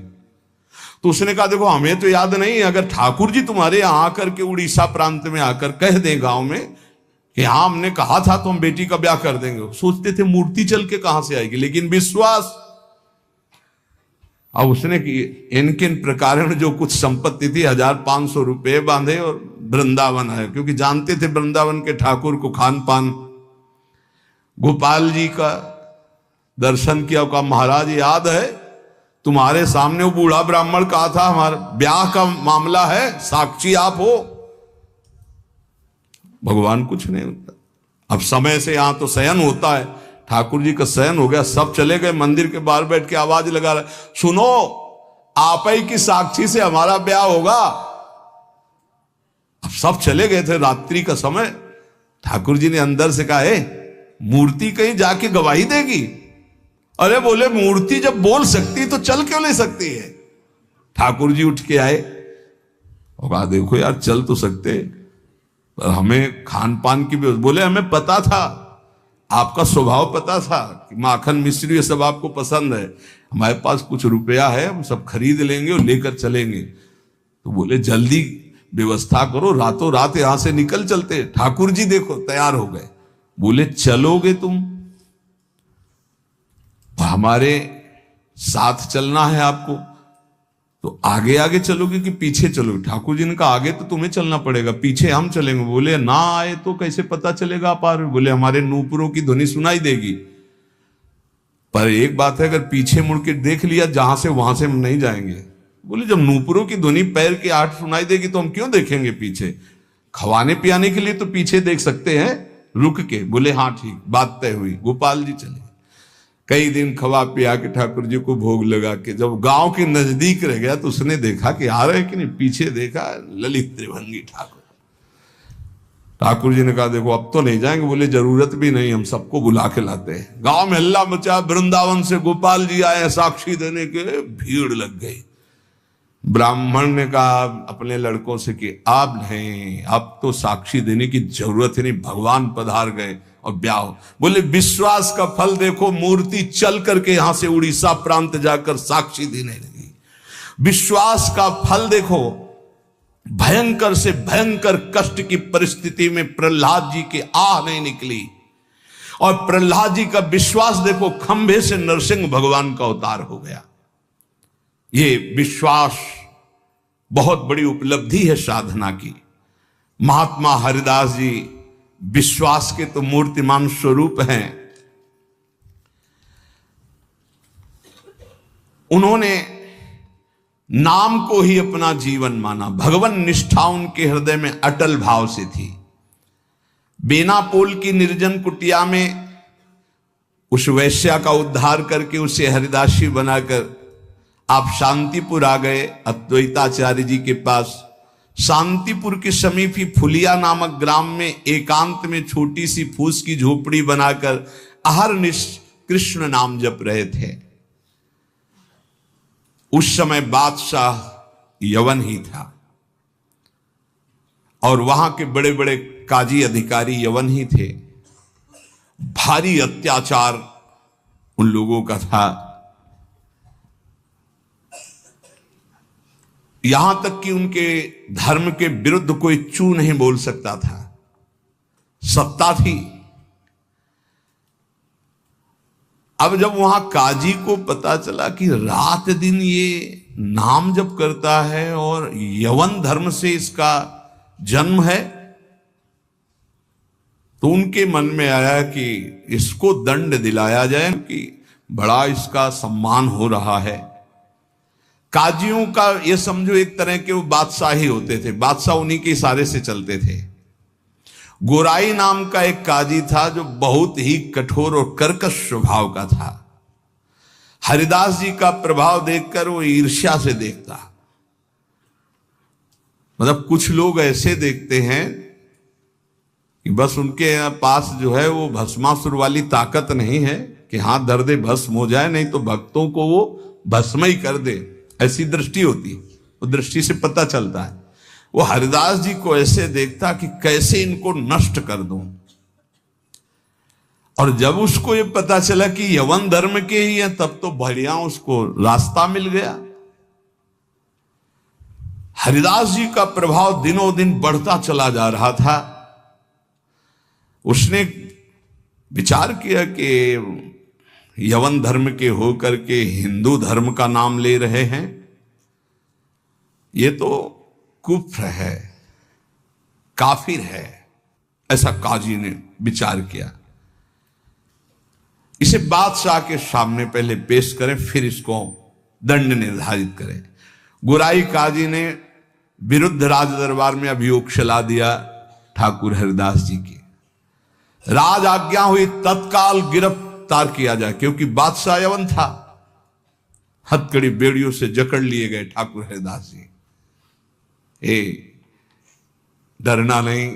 तो उसने कहा देखो हमें तो याद नहीं, अगर ठाकुर जी तुम्हारे यहां आकर के उड़ीसा प्रांत में आकर कह दें गांव में कि हाँ हमने कहा था तो हम बेटी का ब्याह कर देंगे। सोचते थे मूर्ति चल के कहां से आएगी, लेकिन विश्वास। अब उसने कि इनके प्रकार जो कुछ संपत्ति थी 1500 रुपए बांधे और वृंदावन आए, क्योंकि जानते थे वृंदावन के ठाकुर को खान पान। गोपाल जी का दर्शन किया, कहा महाराज याद है तुम्हारे सामने वो बूढ़ा ब्राह्मण कहा था हमारा ब्याह का मामला है, साक्षी आप हो। भगवान कुछ नहीं होता। अब समय से यहां तो शयन होता है, ठाकुर जी का शयन हो गया, सब चले गए। मंदिर के बाहर बैठ के आवाज लगा रहा, सुनो आप ही की साक्षी से हमारा ब्याह होगा। अब सब चले गए थे, रात्रि का समय। ठाकुर जी ने अंदर से कहा मूर्ति कहीं जाके गवाही देगी? अरे बोले मूर्ति जब बोल सकती तो चल क्यों नहीं सकती है? ठाकुर जी उठ के आए और कहा देखो यार चल तो सकते, पर हमें खान पान की भी। बोले हमें पता था, आपका स्वभाव पता था कि माखन मिश्री ये सब आपको पसंद है, हमारे पास कुछ रुपया है, हम सब खरीद लेंगे और लेकर चलेंगे। तो बोले जल्दी व्यवस्था करो, रातों रात यहां से निकल चलते। ठाकुर जी देखो तैयार हो गए। बोले चलोगे तुम, हमारे साथ चलना है आपको, तो आगे आगे चलोगे कि पीछे चलोगे? ठाकुर जी ने कहा आगे तो तुम्हें चलना पड़ेगा, पीछे हम चलेंगे। बोले ना आए तो कैसे पता चलेगा आप आ रहे हो? बोले हमारे नूपुरों की ध्वनि सुनाई देगी, पर एक बात है अगर पीछे मुड़ के देख लिया जहां से वहां से हम नहीं जाएंगे। बोले जब नूपुरों की ध्वनि पैर की आहट सुनाई देगी तो हम क्यों देखेंगे पीछे? खवाने पियाने के लिए तो पीछे देख सकते हैं रुक के। बोले हाँ ठीक, बात तय हुई। गोपाल जी चले। कई दिन खवा पिया के ठाकुर जी को भोग लगा के जब गांव के नजदीक रह गया तो उसने देखा कि आ रहे कि नहीं, पीछे देखा ललित त्रिभंगी ठाकुर। ठाकुर जी ने कहा देखो अब तो नहीं जाएंगे। बोले जरूरत भी नहीं, हम सबको बुला के लाते हैं। गांव में हल्ला मचा, वृंदावन से गोपाल जी आए साक्षी देने के, भीड़ लग गई। ब्राह्मण ने कहा अपने लड़कों से कि आप नहीं, अब तो साक्षी देने की जरूरत ही नहीं, भगवान पधार गए और ब्याह हो। बोले विश्वास का फल देखो, मूर्ति चल करके यहां से उड़ीसा प्रांत जाकर साक्षी देने लगी। विश्वास का फल देखो, भयंकर से भयंकर कष्ट की परिस्थिति में प्रहलाद जी की आह नहीं निकली, और प्रहलाद जी का विश्वास देखो, खंभे से नरसिंह भगवान का अवतार हो गया। ये विश्वास बहुत बड़ी उपलब्धि है साधना की। महात्मा हरिदास जी विश्वास के तो मूर्तिमान स्वरूप हैं। उन्होंने नाम को ही अपना जीवन माना, भगवान निष्ठा उनके हृदय में अटल भाव से थी। बेनापोल की निर्जन कुटिया में उस वैश्या का उद्धार करके उसे हरिदासी बनाकर आप शांतिपुर आ गए, अद्वैताचार्य जी के पास। शांतिपुर के समीप ही फुलिया नामक ग्राम में एकांत में छोटी सी फूस की झोपड़ी बनाकर अहरनिश कृष्ण नाम जप रहे थे। उस समय बादशाह यवन ही था और वहां के बड़े बड़े काजी अधिकारी यवन ही थे। भारी अत्याचार उन लोगों का था, यहां तक कि उनके धर्म के विरुद्ध कोई चू नहीं बोल सकता था, सत्ता थी। अब जब वहां काजी को पता चला कि रात दिन ये नाम जप करता है और यवन धर्म से इसका जन्म है, तो उनके मन में आया कि इसको दंड दिलाया जाए कि बड़ा इसका सम्मान हो रहा है। काजियों का ये समझो एक तरह के वो बादशाह ही होते थे, बादशाह उन्हीं के इशारे से चलते थे। गोराई नाम का एक काजी था जो बहुत ही कठोर और कर्कश स्वभाव का था। हरिदास जी का प्रभाव देखकर वो ईर्ष्या से देखता। मतलब कुछ लोग ऐसे देखते हैं कि बस उनके पास जो है वो भस्मासुर वाली ताकत नहीं है कि हाथ धर दे भस्म हो जाए, नहीं तो भक्तों को वो भस्म ही कर दे, ऐसी दृष्टि होती है। वो दृष्टि से पता चलता है। वो हरिदास जी को ऐसे देखता कि कैसे इनको नष्ट कर दूं। और जब उसको ये पता चला कि यवन धर्म के ही हैं, तब तो बढ़िया उसको रास्ता मिल गया। हरिदास जी का प्रभाव दिनों दिन बढ़ता चला जा रहा था। उसने विचार किया कि यवन धर्म के होकर के हिंदू धर्म का नाम ले रहे हैं, ये तो कुफ्र है, काफिर है। ऐसा काजी ने विचार किया। इसे बादशाह के सामने पहले पेश करें, फिर इसको दंड निर्धारित करें। गुराई काजी ने विरुद्ध राज दरबार में अभियोग चला दिया ठाकुर हरिदास जी की। राज आज्ञा हुई तत्काल गिरफ्तार किया जाए, क्योंकि बादशाह यवन था। हथकड़ी बेड़ियों से जकड़ लिए गए ठाकुर हरिदास जी। डरना नहीं,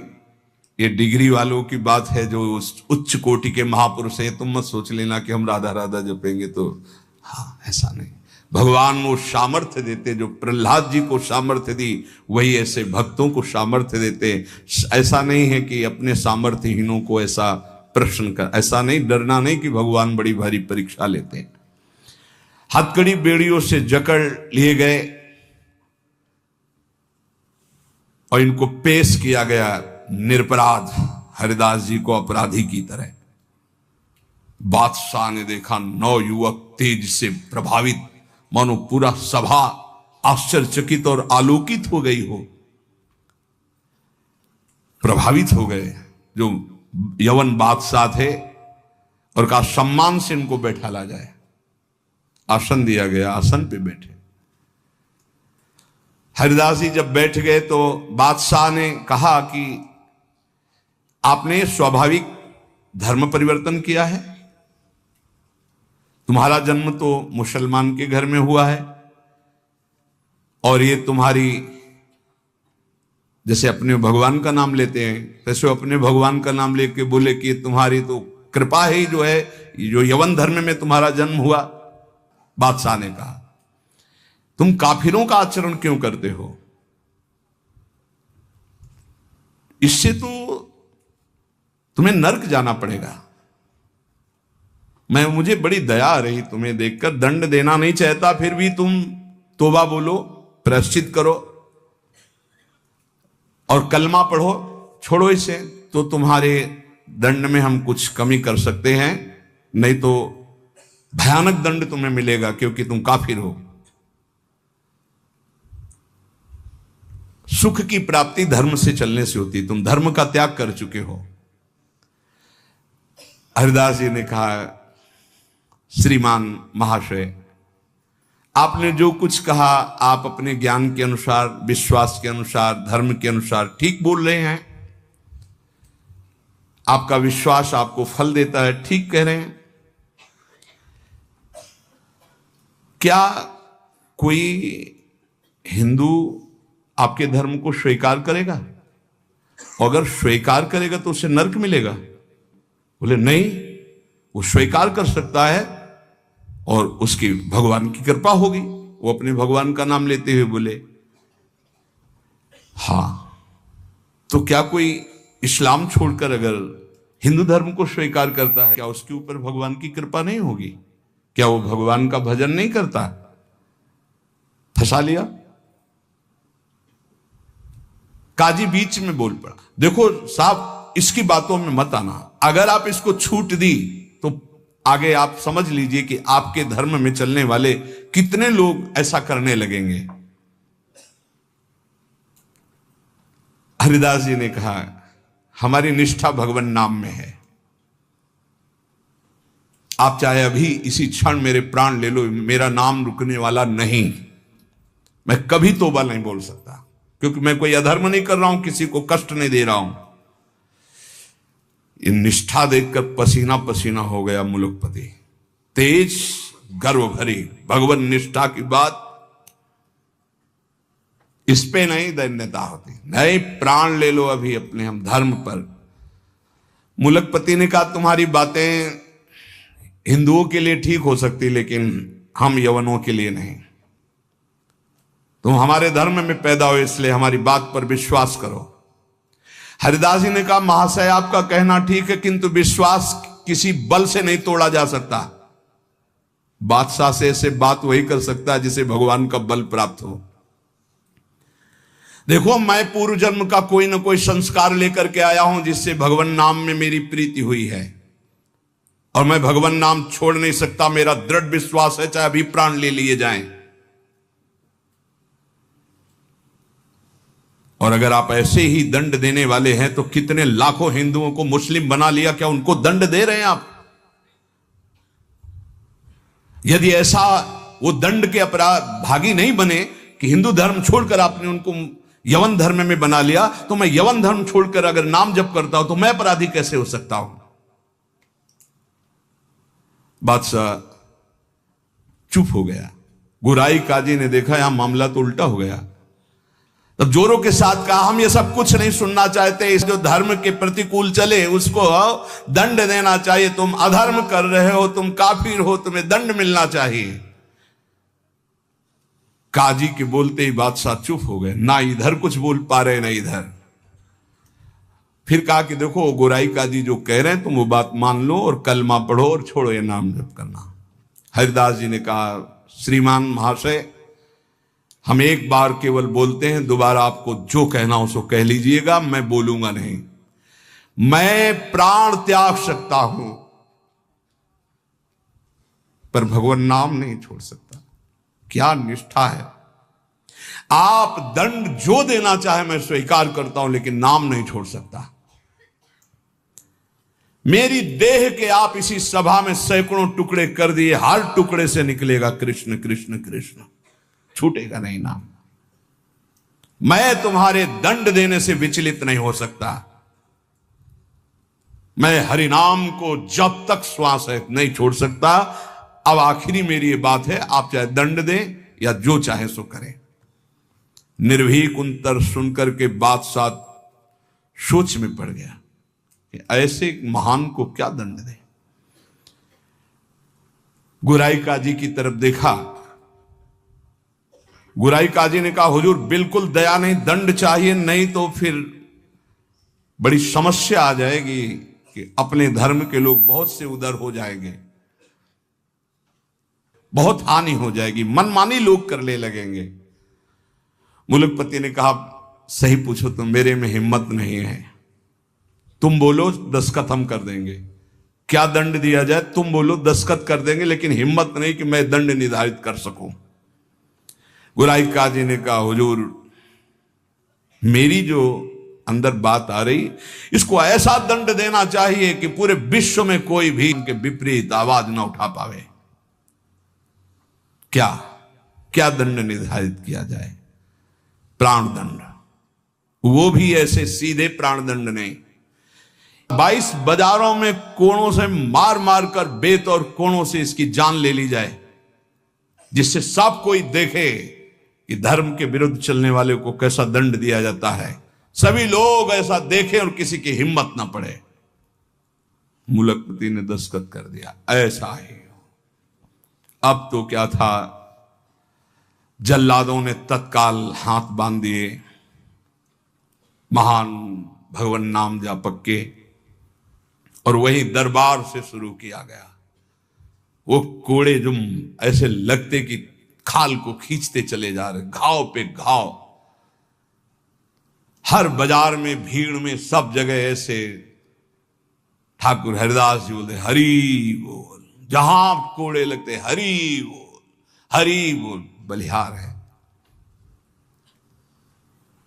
ये डिग्री वालों की बात है जो उच्च कोटि के महापुरुष हैं। तुम मत सोच लेना कि हम राधा राधा जपेंगे तो, हाँ ऐसा नहीं। भगवान वो सामर्थ्य देते जो प्रहलाद जी को सामर्थ्य दी, वही ऐसे भक्तों को सामर्थ्य देते। ऐसा नहीं है कि अपने सामर्थ्यहीनों को ऐसा प्रश्न कर, ऐसा नहीं, डरना नहीं कि भगवान बड़ी भारी परीक्षा लेते हैं। हथकड़ी बेड़ियों से जकड़ लिए गए और इनको पेश किया गया निरपराध हरिदास जी को अपराधी की तरह। बादशाह ने देखा 9 युवक तेज से प्रभावित, मानो पूरा सभा आश्चर्यचकित और आलोकित हो गई हो, प्रभावित हो गए जो यवन बादशाह थे, और कहा सम्मान से इनको बैठाला जाए। आसन दिया गया, आसन पे बैठे। हरिदास जी जब बैठ गए तो बादशाह ने कहा कि आपने स्वाभाविक धर्म परिवर्तन किया है, तुम्हारा जन्म तो मुसलमान के घर में हुआ है और ये तुम्हारी जैसे अपने भगवान का नाम लेते हैं, तैसे अपने भगवान का नाम लेके बोले कि तुम्हारी तो कृपा ही जो है, जो यवन धर्म में तुम्हारा जन्म हुआ। बादशाह ने कहा तुम काफिरों का आचरण क्यों करते हो? इससे तो तुम्हें नर्क जाना पड़ेगा। मुझे बड़ी दया आ रही तुम्हें देखकर, दंड देना नहीं चाहता, फिर भी तुम तौबा बोलो, प्रायश्चित करो और कलमा पढ़ो, छोड़ो इसे, तो तुम्हारे दंड में हम कुछ कमी कर सकते हैं, नहीं तो भयानक दंड तुम्हें मिलेगा क्योंकि तुम काफिर हो। सुख की प्राप्ति धर्म से चलने से होती, तुम धर्म का त्याग कर चुके हो। हरिदास जी ने कहा श्रीमान महाशय, आपने जो कुछ कहा आप अपने ज्ञान के अनुसार, विश्वास के अनुसार, धर्म के अनुसार ठीक बोल रहे हैं। आपका विश्वास आपको फल देता है, ठीक कह रहे हैं। क्या कोई हिंदू आपके धर्म को स्वीकार करेगा? अगर स्वीकार करेगा तो उसे नरक मिलेगा? बोले नहीं, वो स्वीकार कर सकता है और उसकी भगवान की कृपा होगी। वो अपने भगवान का नाम लेते हुए बोले हाँ, तो क्या कोई इस्लाम छोड़कर अगर हिंदू धर्म को स्वीकार करता है, क्या उसके ऊपर भगवान की कृपा नहीं होगी? क्या वो भगवान का भजन नहीं करता? फंसा लिया। काजी बीच में बोल पड़ा, देखो साहब इसकी बातों में मत आना, अगर आप इसको छूट दी तो आगे आप समझ लीजिए कि आपके धर्म में चलने वाले कितने लोग ऐसा करने लगेंगे। हरिदास जी ने कहा हमारी निष्ठा भगवान नाम में है। आप चाहे अभी इसी क्षण मेरे प्राण ले लो, मेरा नाम रुकने वाला नहीं। मैं कभी तौबा नहीं बोल सकता क्योंकि मैं कोई अधर्म नहीं कर रहा हूं, किसी को कष्ट नहीं दे रहा हूं। ये निष्ठा देखकर पसीना पसीना हो गया मुलुकपति। तेज गर्व भरी भगवान निष्ठा की बात, इस पे नहीं दैन्यता होती। नहीं, प्राण ले लो अभी अपने हम धर्म पर। मुलुकपति ने कहा तुम्हारी बातें हिंदुओं के लिए ठीक हो सकती, लेकिन हम यवनों के लिए नहीं। तुम हमारे धर्म में पैदा हो इसलिए हमारी बात पर विश्वास करो। हरिदास जी ने कहा महाशय आपका कहना ठीक है, किंतु विश्वास किसी बल से नहीं तोड़ा जा सकता। बादशाह से ऐसे बात वही कर सकता है जिसे भगवान का बल प्राप्त हो। देखो मैं पूर्व जन्म का कोई ना कोई संस्कार लेकर के आया हूं जिससे भगवान नाम में मेरी प्रीति हुई है, और मैं भगवान नाम छोड़ नहीं सकता। मेरा दृढ़ विश्वास है चाहे अभी प्राण ले लिए जाएं। और अगर आप ऐसे ही दंड देने वाले हैं तो कितने लाखों हिंदुओं को मुस्लिम बना लिया, क्या उनको दंड दे रहे हैं आप? यदि ऐसा वो दंड के अपराध भागी नहीं बने कि हिंदू धर्म छोड़कर आपने उनको यवन धर्म में बना लिया, तो मैं यवन धर्म छोड़कर अगर नाम जप करता हूं तो मैं अपराधी कैसे हो सकता हूं? बादशाह चुप हो गया। गुराई काजी ने देखा यहां मामला तो उल्टा हो गया। तब जोरों के साथ कहा हम ये सब कुछ नहीं सुनना चाहते, इस जो धर्म के प्रतिकूल चले उसको दंड देना चाहिए। तुम अधर्म कर रहे हो, तुम काफिर हो, तुम्हें दंड मिलना चाहिए। काजी के बोलते ही बादशाह चुप हो गए, ना इधर कुछ बोल पा रहे ना इधर। फिर कहा कि देखो गोराई काजी जो कह रहे हैं तुम वो बात मान लो और कलमा पढ़ो और छोड़ो ये नाम जप करना। हरिदास जी ने कहा श्रीमान महाशय हम एक बार केवल बोलते हैं, दोबारा आपको जो कहना हो सो कह लीजिएगा, मैं बोलूंगा नहीं। मैं प्राण त्याग सकता हूं पर भगवान नाम नहीं छोड़ सकता। क्या निष्ठा है! आप दंड जो देना चाहे मैं स्वीकार करता हूं, लेकिन नाम नहीं छोड़ सकता। मेरी देह के आप इसी सभा में सैकड़ों टुकड़े कर दिए, हर टुकड़े से निकलेगा कृष्ण कृष्ण कृष्ण, छूटेगा नहीं नाम। मैं तुम्हारे दंड देने से विचलित नहीं हो सकता। मैं हरिनाम को जब तक श्वास है नहीं छोड़ सकता। अब आखिरी मेरी ये बात है, आप चाहे दंड दें या जो चाहे सो करें। निर्भीक उत्तर सुनकर के बादशाह सोच में पड़ गया कि ऐसे एक महान को क्या दंड दे। गुराई काजी की तरफ देखा। गुराई काजी ने कहा, हुजूर बिल्कुल दया नहीं, दंड चाहिए, नहीं तो फिर बड़ी समस्या आ जाएगी कि अपने धर्म के लोग बहुत से उधर हो जाएंगे, बहुत हानि हो जाएगी, मनमानी लोग करने लगेंगे। मुलकपति ने कहा, सही पूछो तो मेरे में हिम्मत नहीं है, तुम बोलो दस्तखत हम कर देंगे। क्या दंड दिया जाए तुम बोलो, दस्तखत कर देंगे, लेकिन हिम्मत नहीं कि मैं दंड निर्धारित कर सकूं। गुराई काजी ने कहा, हुजूर मेरी जो अंदर बात आ रही, इसको ऐसा दंड देना चाहिए कि पूरे विश्व में कोई भी इनके विपरीत आवाज ना उठा पावे। क्या क्या दंड निर्धारित किया जाए? प्राण दंड, वो भी ऐसे सीधे प्राण दंड नहीं, 22 बाजारों में कोड़ों से मार मार कर बेत और कोड़ों से इसकी जान ले ली जाए, जिससे सब कोई देखे कि धर्म के विरुद्ध चलने वाले को कैसा दंड दिया जाता है, सभी लोग ऐसा देखें और किसी की हिम्मत ना पड़े। मुलकपति ने दस्तखत कर दिया, ऐसा ही। अब तो क्या था, जल्लादों ने तत्काल हाथ बांध दिए महान भगवान नाम जापक के, और वही दरबार से शुरू किया गया। वो कोड़े जो ऐसे लगते कि खाल को खींचते चले जा रहे, घाव पे घाव, हर बाजार में भीड़ में सब जगह ऐसे। ठाकुर हरिदास जी बोलते हरि बोल, जहां कोड़े लगते हरि बोल, हरि बोल, बलिहार है।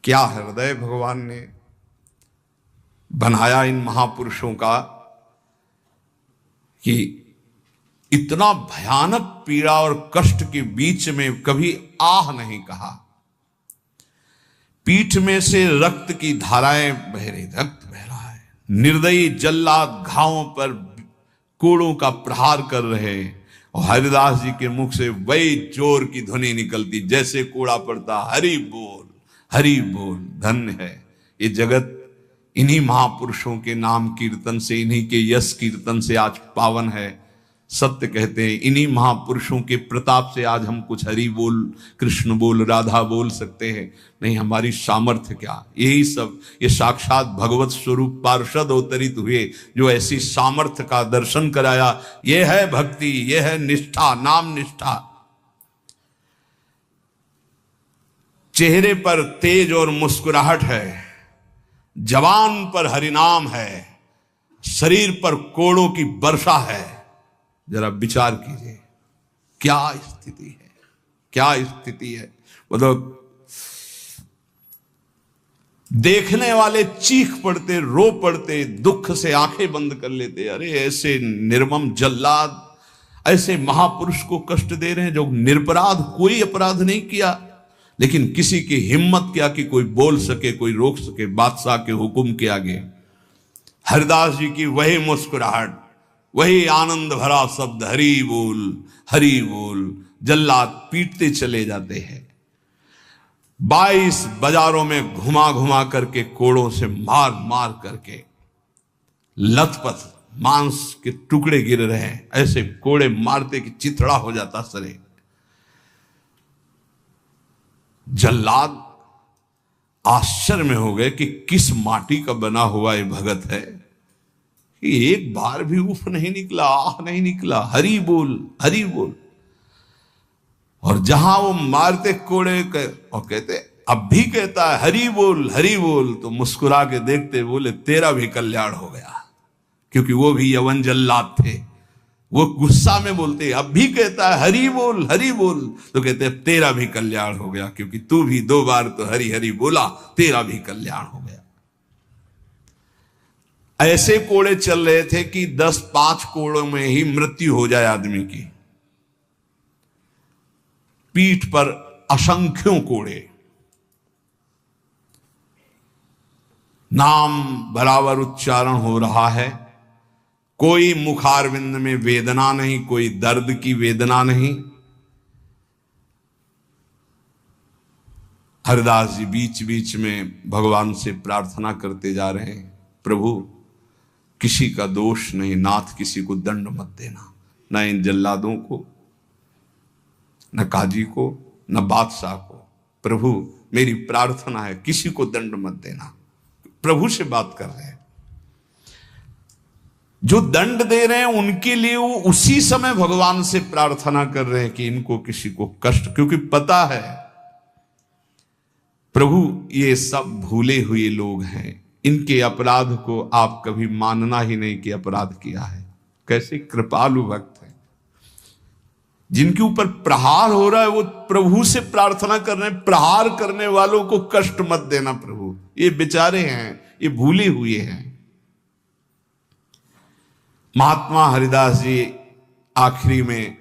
क्या हृदय भगवान ने बनाया इन महापुरुषों का कि इतना भयानक पीड़ा और कष्ट के बीच में कभी आह नहीं कहा। पीठ में से रक्त की धाराएं बह रही, रक्त बह रहा है। निर्दयी जल्लाद घावों पर कोड़ों का प्रहार कर रहे, और हरिदास जी के मुख से वही जोर की ध्वनि निकलती, जैसे कोड़ा पड़ता, हरि बोल, हरि बोल। धन्य है ये जगत इन्हीं महापुरुषों के नाम कीर्तन से, इन्हीं के यश कीर्तन से आज पावन है। सत्य कहते हैं, इन्हीं महापुरुषों के प्रताप से आज हम कुछ हरि बोल, कृष्ण बोल, राधा बोल सकते हैं। नहीं, हमारी सामर्थ्य क्या, यही सब ये साक्षात भगवत स्वरूप पार्षद अवतरित हुए जो ऐसी सामर्थ्य का दर्शन कराया। ये है भक्ति, ये है निष्ठा, नाम निष्ठा। चेहरे पर तेज और मुस्कुराहट है, जवान पर हरिनाम है, शरीर पर कोड़ों की वर्षा है। जरा विचार कीजिए क्या स्थिति है, क्या स्थिति है। मतलब देखने वाले चीख पड़ते, रो पड़ते, दुख से आंखें बंद कर लेते। अरे ऐसे निर्मम जल्लाद ऐसे महापुरुष को कष्ट दे रहे हैं जो निरपराध, कोई अपराध नहीं किया, लेकिन किसी की हिम्मत क्या कि कोई बोल सके, कोई रोक सके बादशाह के हुक्म के आगे। हरिदास जी की वही मुस्कुराहट, वही आनंद भरा शब्द, हरि बोल, हरि बोल। जल्लाद पीटते चले जाते हैं। 22 बाजारों में घुमा घुमा करके, कोड़ों से मार मार करके, लथपथ मांस के टुकड़े गिर रहे हैं। ऐसे कोड़े मारते कि चिथड़ा हो जाता सरे। जल्लाद आश्चर्य में हो गए कि किस माटी का बना हुआ ये भगत है कि एक बार भी उफ नहीं निकला, आह नहीं निकला, हरि बोल, हरि बोल। और जहां वो मारते कोड़े और कहते, अब भी कहता है हरि बोल, हरि बोल, तो मुस्कुरा के देखते, बोले तेरा भी कल्याण हो गया। क्योंकि वो भी यवन जल्लाद थे, वो गुस्सा में बोलते, अब भी कहता है हरि बोल, हरि बोल, तो कहते तेरा भी कल्याण हो गया, क्योंकि तू भी 2 बार तो हरि हरि बोला, तेरा भी कल्याण हो गया। ऐसे कोड़े चल रहे थे कि 10-5 कोड़ों में ही मृत्यु हो जाए आदमी की। पीठ पर असंख्यों कोड़े, नाम बराबर उच्चारण हो रहा है, कोई मुखारविंद में वेदना नहीं, कोई दर्द की वेदना नहीं। हरिदास जी बीच बीच में भगवान से प्रार्थना करते जा रहे हैं, प्रभु किसी का दोष नहीं, नाथ किसी को दंड मत देना, न इन जल्लादों को, न काजी को, न बादशाह को। प्रभु मेरी प्रार्थना है किसी को दंड मत देना। प्रभु से बात कर रहे हैं। जो दंड दे रहे हैं उनके लिए वो उसी समय भगवान से प्रार्थना कर रहे हैं कि इनको किसी को कष्ट, क्योंकि पता है प्रभु ये सब भूले हुए लोग हैं, इनके अपराध को आप कभी मानना ही नहीं कि अपराध किया है। कैसे कृपालु भक्त है, जिनके ऊपर प्रहार हो रहा है वो प्रभु से प्रार्थना कर रहे हैं, प्रहार करने वालों को कष्ट मत देना प्रभु, ये बेचारे हैं, ये भूले हुए हैं। महात्मा हरिदास जी आखिरी में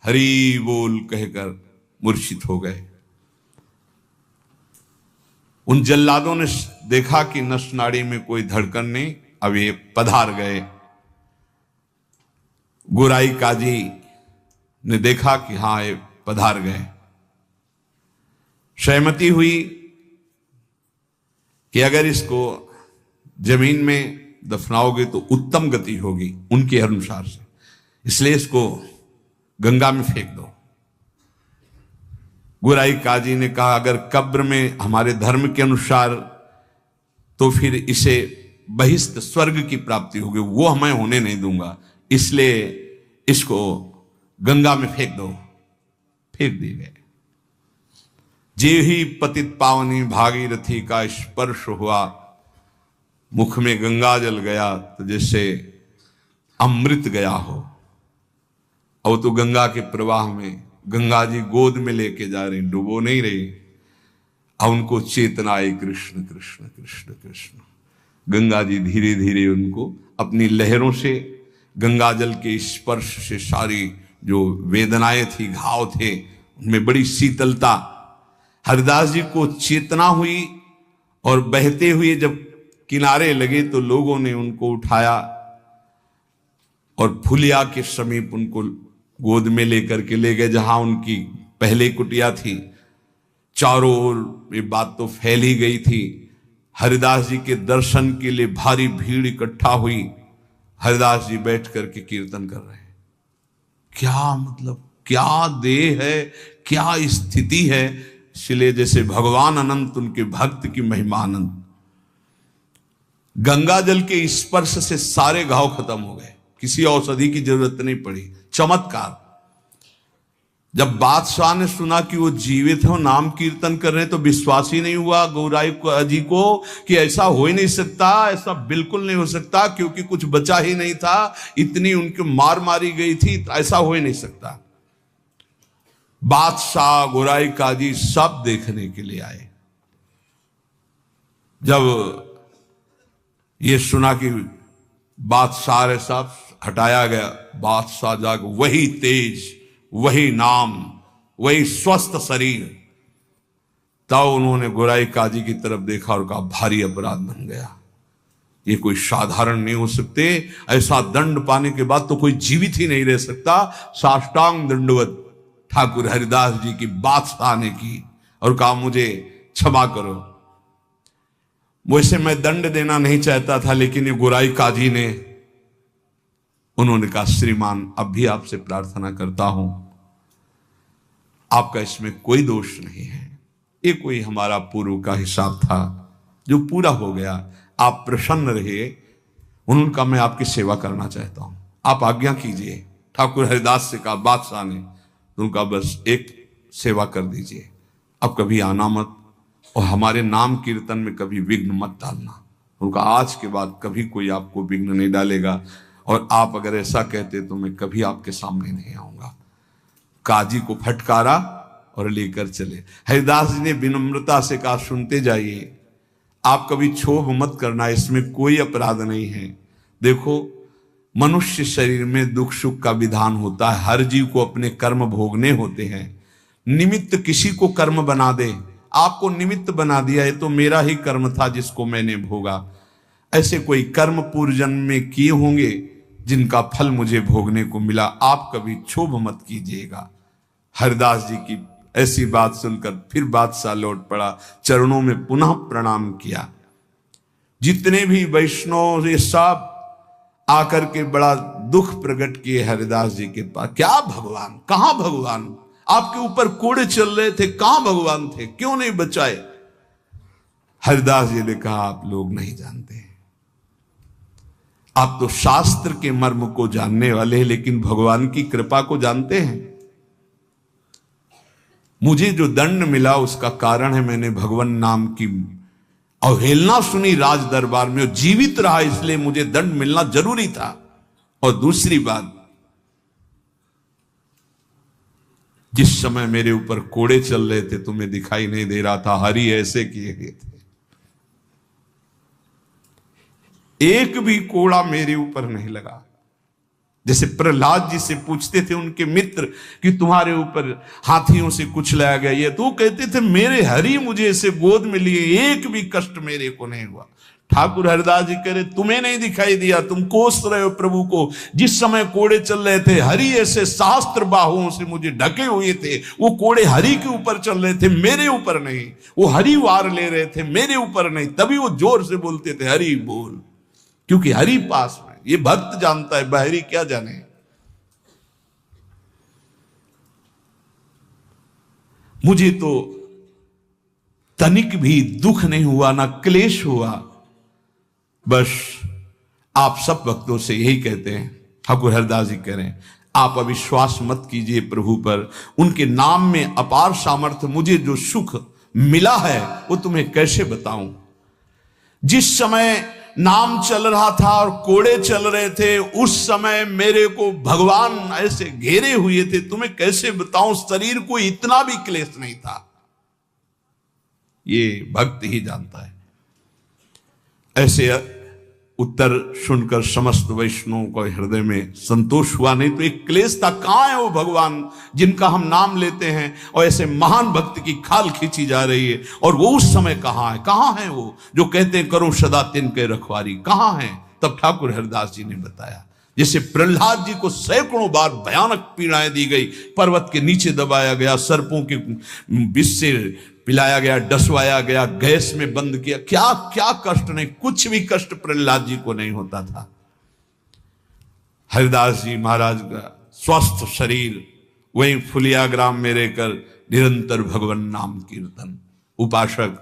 हरि बोल कहकर मूर्छित हो गए। उन जल्लादों ने देखा कि नस नाड़ी में कोई धड़कन नहीं, अब ये पधार गए। गोराई काजी ने देखा कि हां ये पधार गए। सहमति हुई कि अगर इसको जमीन में दफनाओगे तो उत्तम गति होगी उनके अनुसार से, इसलिए इसको गंगा में फेंक दो। गोराई काजी ने कहा अगर कब्र में हमारे धर्म के अनुसार तो फिर इसे बहिष्ठ स्वर्ग की प्राप्ति होगी, वो मैं होने नहीं दूंगा, इसलिए इसको गंगा में फेंक दो। फेंक दिए गए। जे ही पतित पावनी भागीरथी का स्पर्श हुआ, मुख में गंगा जल गया तो जैसे अमृत गया हो। और तो गंगा के प्रवाह में गंगा जी गोद में लेके जा रहे, डुबो नहीं रहे। अब उनको चेतना आई, कृष्ण कृष्ण कृष्ण कृष्ण। गंगा जी धीरे धीरे उनको अपनी लहरों से, गंगा जल के स्पर्श से सारी जो वेदनाएं थी, घाव थे, उनमें बड़ी शीतलता। हरिदास जी को चेतना हुई और बहते हुए जब किनारे लगे तो लोगों ने उनको उठाया और फुलिया के समीप उनको गोद में लेकर के ले गए, जहां उनकी पहले कुटिया थी। चारों ओर ये बात तो फैल ही गई थी। हरिदास जी के दर्शन के लिए भारी भीड़ इकट्ठा हुई। हरिदास जी बैठ करके कीर्तन कर रहे हैं। क्या मतलब, क्या देह है, क्या स्थिति है। इसलिए जैसे भगवान अनंत, उनके भक्त की महिमा अनंत। गंगा जल के स्पर्श से सारे घाव खत्म हो गए, किसी औषधि की जरूरत नहीं पड़ी। चमत्कार। जब बादशाह ने सुना कि वो जीवित हो, नाम कीर्तन कर रहे हैं, तो विश्वास ही नहीं हुआ गौराई जी को कि ऐसा हो ही नहीं सकता, ऐसा बिल्कुल नहीं हो सकता, क्योंकि कुछ बचा ही नहीं था, इतनी उनकी मार मारी गई थी, ऐसा हो ही नहीं सकता। बादशाह, गोराई काजी सब देखने के लिए आए। जब ये सुना कि बादशाह साहब हटाया गया, बादशाह जाग वही तेज, वही नाम, वही स्वस्थ शरीर। तब उन्होंने गोराई काजी की तरफ देखा और कहा भारी अपराध बन गया, ये कोई साधारण नहीं हो सकते, ऐसा दंड पाने के बाद तो कोई जीवित ही नहीं रह सकता। साष्टांग दंडवत ठाकुर हरिदास जी की बादशाह ने की और कहा मुझे क्षमा करो। वैसे मैं दंड देना नहीं चाहता था, लेकिन ये गोराई काजी ने, उन्होंने कहा श्रीमान अब भी आपसे प्रार्थना करता हूं, आपका इसमें कोई दोष नहीं है, ये कोई हमारा पूर्व का हिसाब था जो पूरा हो गया, आप प्रसन्न रहिए। उन्होंने कहा मैं आपकी सेवा करना चाहता हूं, आप आज्ञा कीजिए। ठाकुर हरिदास से कहा बादशाह ने, उनका बस एक सेवा कर दीजिए, अब कभी आना मत और हमारे नाम कीर्तन में कभी विघ्न मत डालना। उनका आज के बाद कभी कोई आपको विघ्न नहीं डालेगा, और आप अगर ऐसा कहते तो मैं कभी आपके सामने नहीं आऊंगा। काजी को फटकारा और लेकर चले। हरिदास जी ने विनम्रता से कहा सुनते जाइए, आप कभी क्षोभ मत करना, इसमें कोई अपराध नहीं है। देखो मनुष्य शरीर में दुख सुख का विधान होता है, हर जीव को अपने कर्म भोगने होते हैं। निमित्त किसी को कर्म बना दे, आपको निमित्त बना दिया, ये तो मेरा ही कर्म था जिसको मैंने भोगा। ऐसे कोई कर्म पूर्व जन्म में किए होंगे जिनका फल मुझे भोगने को मिला, आप कभी क्षोभ मत कीजिएगा। हरिदास जी की ऐसी बात सुनकर फिर बादशाह लौट पड़ा, चरणों में पुनः प्रणाम किया। जितने भी वैष्णव ये सब आकर के बड़ा दुख प्रकट किए हरिदास जी के पास। क्या भगवान, कहां भगवान, आपके ऊपर कोड़े चल रहे थे, कहां भगवान थे, क्यों नहीं बचाए? हरिदास जी ने कहा आप लोग नहीं जानते, आप तो शास्त्र के मर्म को जानने वाले हैं, लेकिन भगवान की कृपा को जानते हैं? मुझे जो दंड मिला उसका कारण है मैंने भगवान नाम की अवहेलना सुनी राज दरबार में, और जीवित रहा, इसलिए मुझे दंड मिलना जरूरी था। और दूसरी बात, जिस समय मेरे ऊपर कोड़े चल रहे थे तुम्हें दिखाई नहीं दे रहा था, हरि ऐसे किए गए थे, एक भी कोड़ा मेरे ऊपर नहीं लगा। जैसे प्रहलाद जी से पूछते थे उनके मित्र कि तुम्हारे ऊपर हाथियों से कुछ लाया गया, ये तो कहते थे मेरे हरि मुझे ऐसे गोद में लिए, एक भी कष्ट मेरे को नहीं हुआ। ठाकुर हरिदास जी कह रहे तुम्हें नहीं दिखाई दिया, तुम कोस रहे हो प्रभु को। जिस समय कोड़े चल रहे थे हरि ऐसे सहस्त्र बाहुओं से मुझे ढके हुए थे, वो कोड़े हरि के ऊपर चल रहे थे, मेरे ऊपर नहीं। वो हरि वार ले रहे थे, मेरे ऊपर नहीं। तभी वो जोर से बोलते थे हरि बोल, क्योंकि हरि पास में। ये भक्त जानता है, बाहरी क्या जाने। मुझे तो तनिक भी दुख नहीं हुआ, ना क्लेश हुआ। बस आप सब भक्तों से यही कहते हैं, ठाकुर हरिदास जी कह रहे हैं, आप अविश्वास मत कीजिए प्रभु पर। उनके नाम में अपार सामर्थ्य, मुझे जो सुख मिला है वो तुम्हें कैसे बताऊं। जिस समय नाम चल रहा था और कोड़े चल रहे थे, उस समय मेरे को भगवान ऐसे घेरे हुए थे, तुम्हें कैसे बताऊं। शरीर को इतना भी क्लेश नहीं था, ये भक्त ही जानता है। ऐसे उत्तर सुनकर समस्त वैष्णवों को हृदय में संतोष हुआ। नहीं तो एक क्लेश था, कहां है वो भगवान जिनका हम नाम लेते हैं और ऐसे महान भक्त की खाल खींची जा रही है, और वो उस समय कहां है वो जो कहते हैं करो सदा तिनके रखवारी, कहां है? तब ठाकुर हरिदास जी ने बताया, जैसे प्रहलाद जी को सैकड़ों बार भयानक पीड़ाएं दी गई, पर्वत के नीचे दबाया गया, सर्पों के विष से पिलाया गया, डसवाया गया, गैस में बंद किया, क्या क्या कष्ट नहीं, कुछ भी कष्ट प्रहलाद जी को नहीं होता था। हरिदास जी महाराज का स्वस्थ शरीर वहीं फुलिया ग्राम में रहकर निरंतर भगवान नाम कीर्तन। उपासक,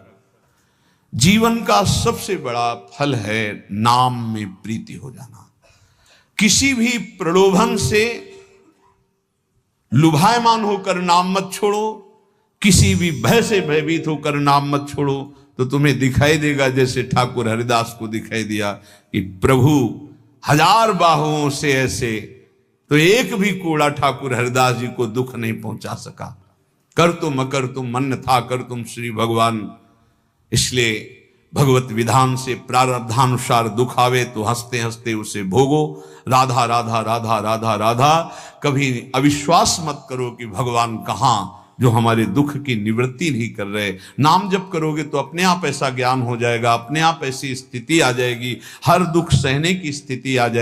जीवन का सबसे बड़ा फल है नाम में प्रीति हो जाना। किसी भी प्रलोभन से लुभायमान होकर नाम मत छोड़ो, किसी भी भय से भयभीत होकर नाम मत छोड़ो, तो तुम्हें दिखाई देगा जैसे ठाकुर हरिदास को दिखाई दिया कि प्रभु हजार बाहुओं से ऐसे, तो एक भी कोड़ा ठाकुर हरिदास जी को दुख नहीं पहुंचा सका। कर तुम अकर तुम मन था, कर तुम श्री भगवान। इसलिए भगवत विधान से प्रारब्धानुसार दुख आवे तो हंसते हंसते उसे भोगो। राधा राधा राधा राधा राधा। कभी अविश्वास मत करो कि भगवान कहां, जो हमारे दुख की निवृत्ति नहीं कर रहे। नाम जप करोगे तो अपने आप ऐसा ज्ञान हो जाएगा, अपने आप ऐसी स्थिति आ जाएगी, हर दुख सहने की स्थिति आ जाएगी।